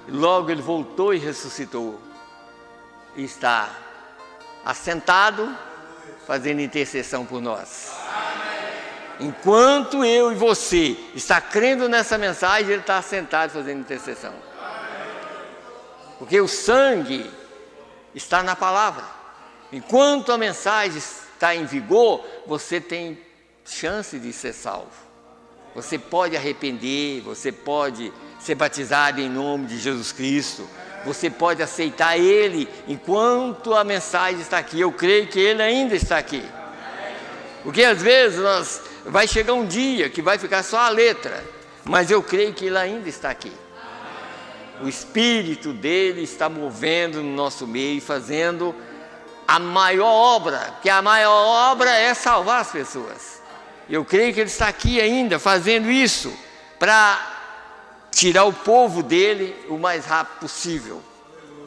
Logo ele voltou e ressuscitou. E está assentado, fazendo intercessão por nós. Enquanto eu e você está crendo nessa mensagem, ele está assentado fazendo intercessão. Porque o sangue está na palavra. Enquanto a mensagem está em vigor, você tem chance de ser salvo. Você pode arrepender, você pode ser batizado em nome de Jesus Cristo. Você pode aceitar Ele enquanto a mensagem está aqui. Eu creio que Ele ainda está aqui. Porque às vezes vai chegar um dia que vai ficar só a letra, mas eu creio que Ele ainda está aqui. O Espírito dele está movendo no nosso meio, fazendo a maior obra, porque a maior obra é salvar as pessoas. Eu creio que ele está aqui ainda fazendo isso para tirar o povo dele o mais rápido possível.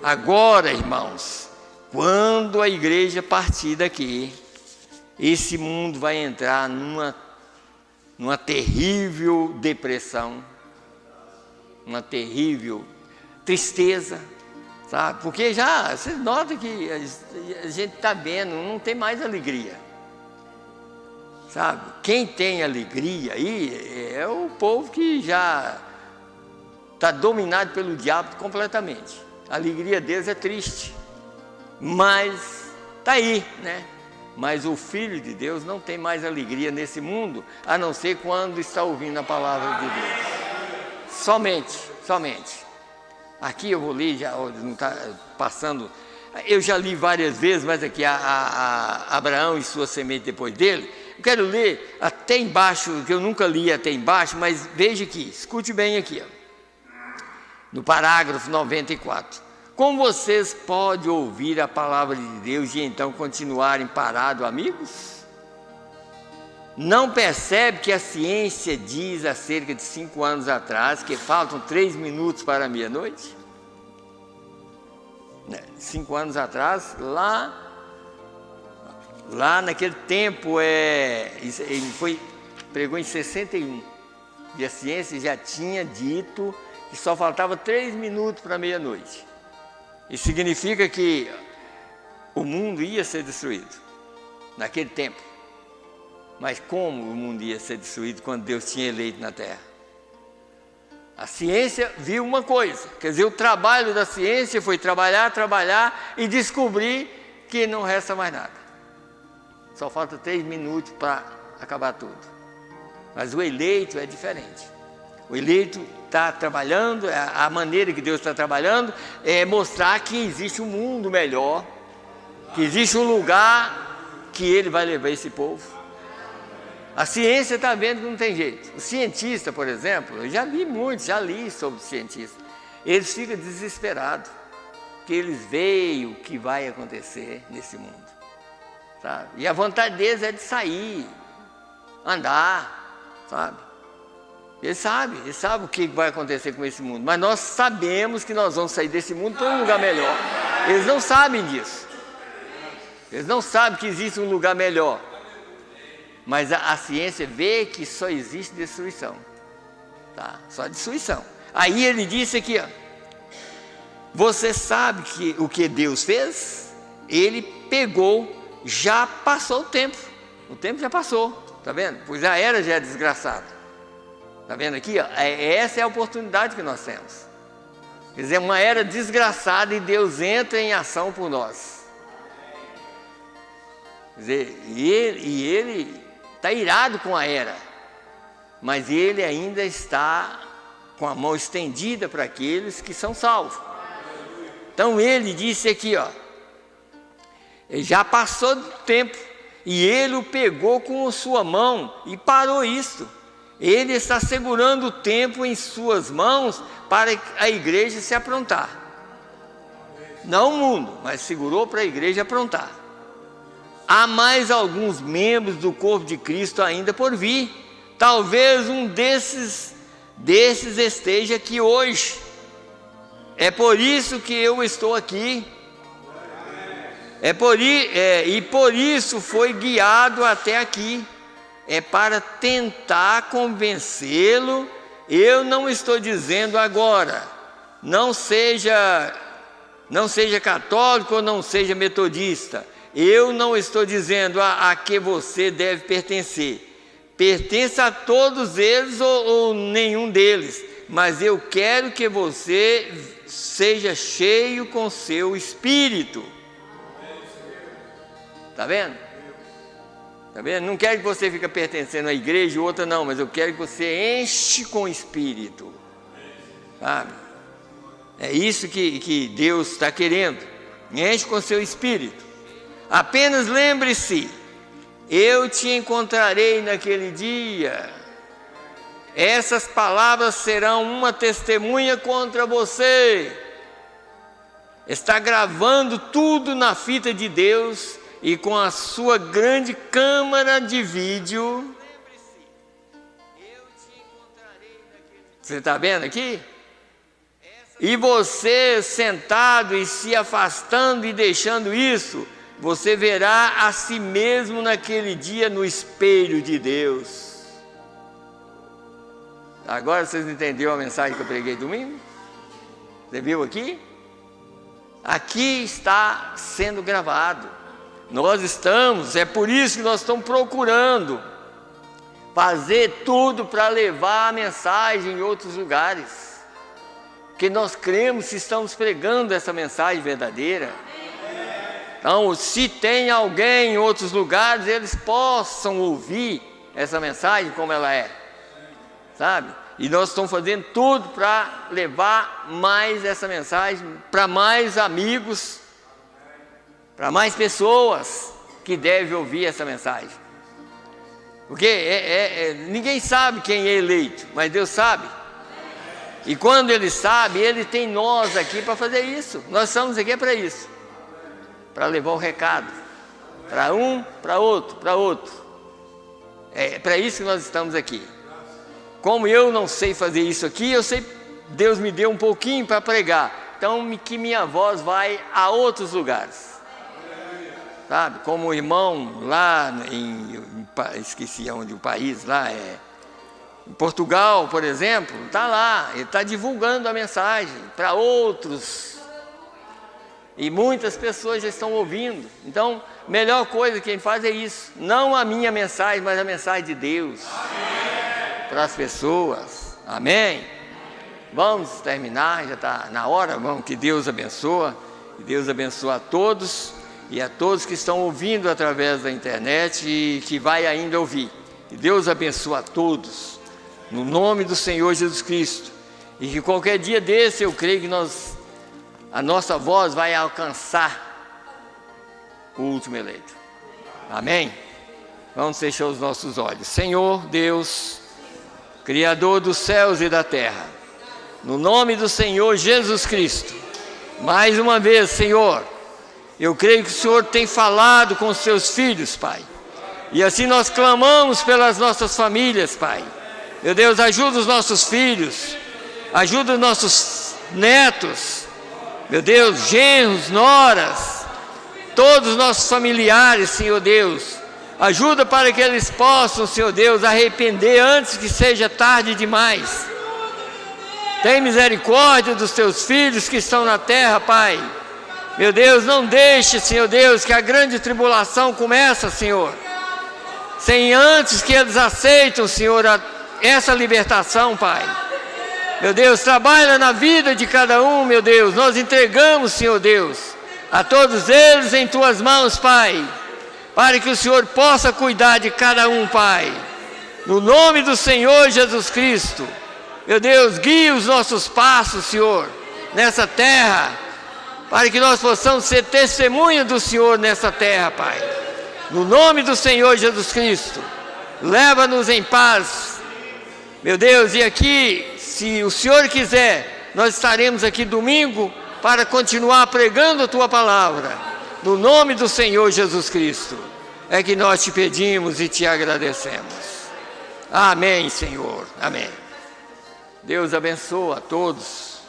Agora, irmãos, quando a igreja partir daqui, esse mundo vai entrar numa terrível depressão, uma terrível tristeza, sabe? Porque já, vocês notam que a gente está vendo, não tem mais alegria, sabe? Quem tem alegria aí é o povo que já está dominado pelo diabo completamente. A alegria deles é triste, mas está aí, né? Mas o Filho de Deus não tem mais alegria nesse mundo, a não ser quando está ouvindo a palavra de Deus. Somente. Aqui eu vou ler, já não está passando, eu já li várias vezes, mas aqui a Abraão e sua semente depois dele. Eu quero ler até embaixo, que eu nunca li até embaixo, mas veja aqui, escute bem aqui, ó, no parágrafo 94. Como vocês podem ouvir a palavra de Deus e então continuarem parados, amigos? Não percebe que a ciência diz há cerca de 5 anos atrás que faltam 3 minutos para a meia-noite? 5 anos atrás, lá naquele tempo, ele pregou em 61, e a ciência já tinha dito que só faltava 3 minutos para meia-noite. Isso significa que o mundo ia ser destruído naquele tempo. Mas como o mundo ia ser destruído quando Deus tinha eleito na terra? A ciência viu uma coisa, quer dizer, o trabalho da ciência foi trabalhar e descobrir que não resta mais nada. Só falta 3 minutos para acabar tudo. Mas o eleito é diferente. O eleito está trabalhando, a maneira que Deus está trabalhando é mostrar que existe um mundo melhor, que existe um lugar que Ele vai levar esse povo. A ciência está vendo que não tem jeito. O cientista, por exemplo, eu já vi muitos, já li sobre cientistas, eles ficam desesperados, que eles veem o que vai acontecer nesse mundo, sabe? E a vontade deles é de sair, andar, sabe? Eles sabem o que vai acontecer com esse mundo, mas nós sabemos que nós vamos sair desse mundo para um lugar melhor. Eles não sabem disso. Eles não sabem que existe um lugar melhor. Mas a ciência vê que só existe destruição. Tá? Só destruição. Aí ele disse aqui, ó, você sabe o que Deus fez? Ele pegou, já passou o tempo. O tempo já passou, tá vendo? Pois a era já é desgraçada. Tá vendo aqui? Ó? Essa é a oportunidade que nós temos. Quer dizer, uma era desgraçada e Deus entra em ação por nós. Quer dizer, ele está irado com a era, mas ele ainda está com a mão estendida para aqueles que são salvos. Então ele disse aqui, ó, já passou do tempo e ele o pegou com a sua mão e parou isto. Ele está segurando o tempo em suas mãos para a igreja se aprontar. Não o mundo, mas segurou para a igreja aprontar. Há mais alguns membros do corpo de Cristo ainda por vir. Talvez um desses esteja aqui hoje. É por isso que eu estou aqui. E por isso foi guiado até aqui. É para tentar convencê-lo. Eu não estou dizendo agora, não seja católico ou não seja metodista. Eu não estou dizendo a que você deve pertencer. Pertença a todos eles ou nenhum deles. Mas eu quero que você seja cheio com seu espírito. Está vendo? Está vendo? Não quero que você fique pertencendo a igreja ou outra não, mas eu quero que você enche com o espírito. Sabe? É isso que Deus está querendo. Enche com seu espírito. Apenas lembre-se, eu te encontrarei naquele dia. Essas palavras serão uma testemunha contra você. Está gravando tudo na fita de Deus e com a sua grande câmera de vídeo. Você está vendo aqui? E você sentado e se afastando e deixando isso, você verá a si mesmo naquele dia no espelho de Deus. Agora vocês entenderam a mensagem que eu preguei domingo? Você viu aqui? Aqui está sendo gravado. É por isso que nós estamos procurando fazer tudo para levar a mensagem em outros lugares. Porque nós cremos que estamos pregando essa mensagem verdadeira. Então, se tem alguém em outros lugares, eles possam ouvir essa mensagem como ela é, sabe? E nós estamos fazendo tudo para levar mais essa mensagem para mais amigos, para mais pessoas que devem ouvir essa mensagem. Porque ninguém sabe quem é eleito, mas Deus sabe. E quando Ele sabe, Ele tem nós aqui para fazer isso. Nós estamos aqui para isso. Para levar o recado, para um, para outro. É para isso que nós estamos aqui. Como eu não sei fazer isso aqui, Deus me deu um pouquinho para pregar. então que minha voz vai a outros lugares. Sabe, como o irmão lá esqueci onde o país lá é, em Portugal, por exemplo, está lá, ele está divulgando a mensagem para outros, e muitas pessoas já estão ouvindo. Então, melhor coisa que ele faz é isso, não a minha mensagem, mas a mensagem de Deus para as pessoas. Amém? Vamos terminar, já está na hora. Vamos, que Deus abençoe, que Deus abençoe a todos e a todos que estão ouvindo através da internet e que vai ainda ouvir. Que Deus abençoe a todos, no nome do Senhor Jesus Cristo. E que qualquer dia desse, eu creio que a nossa voz vai alcançar o último eleito. Amém? Vamos fechar os nossos olhos. Senhor Deus, Criador dos céus e da terra, no nome do Senhor Jesus Cristo, mais uma vez, Senhor, eu creio que o Senhor tem falado com os seus filhos, Pai. E assim nós clamamos pelas nossas famílias, Pai. Meu Deus, ajuda os nossos filhos, ajuda os nossos netos, meu Deus, genros, noras, todos os nossos familiares, Senhor Deus. Ajuda para que eles possam, Senhor Deus, arrepender antes que seja tarde demais. Tem misericórdia dos teus filhos que estão na terra, Pai. Meu Deus, não deixe, Senhor Deus, que a grande tribulação comece, Senhor, sem antes que eles aceitem, Senhor, essa libertação, Pai. Meu Deus, trabalha na vida de cada um, meu Deus. Nós entregamos, Senhor Deus, a todos eles em Tuas mãos, Pai, para que o Senhor possa cuidar de cada um, Pai. No nome do Senhor Jesus Cristo, meu Deus, guia os nossos passos, Senhor, nessa terra, para que nós possamos ser testemunha do Senhor nessa terra, Pai. No nome do Senhor Jesus Cristo, leva-nos em paz, meu Deus. E aqui, se o Senhor quiser, nós estaremos aqui domingo para continuar pregando a Tua palavra. No nome do Senhor Jesus Cristo, é que nós te pedimos e te agradecemos. Amém, Senhor. Amém. Deus abençoe a todos,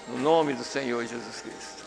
no nome do Senhor Jesus Cristo.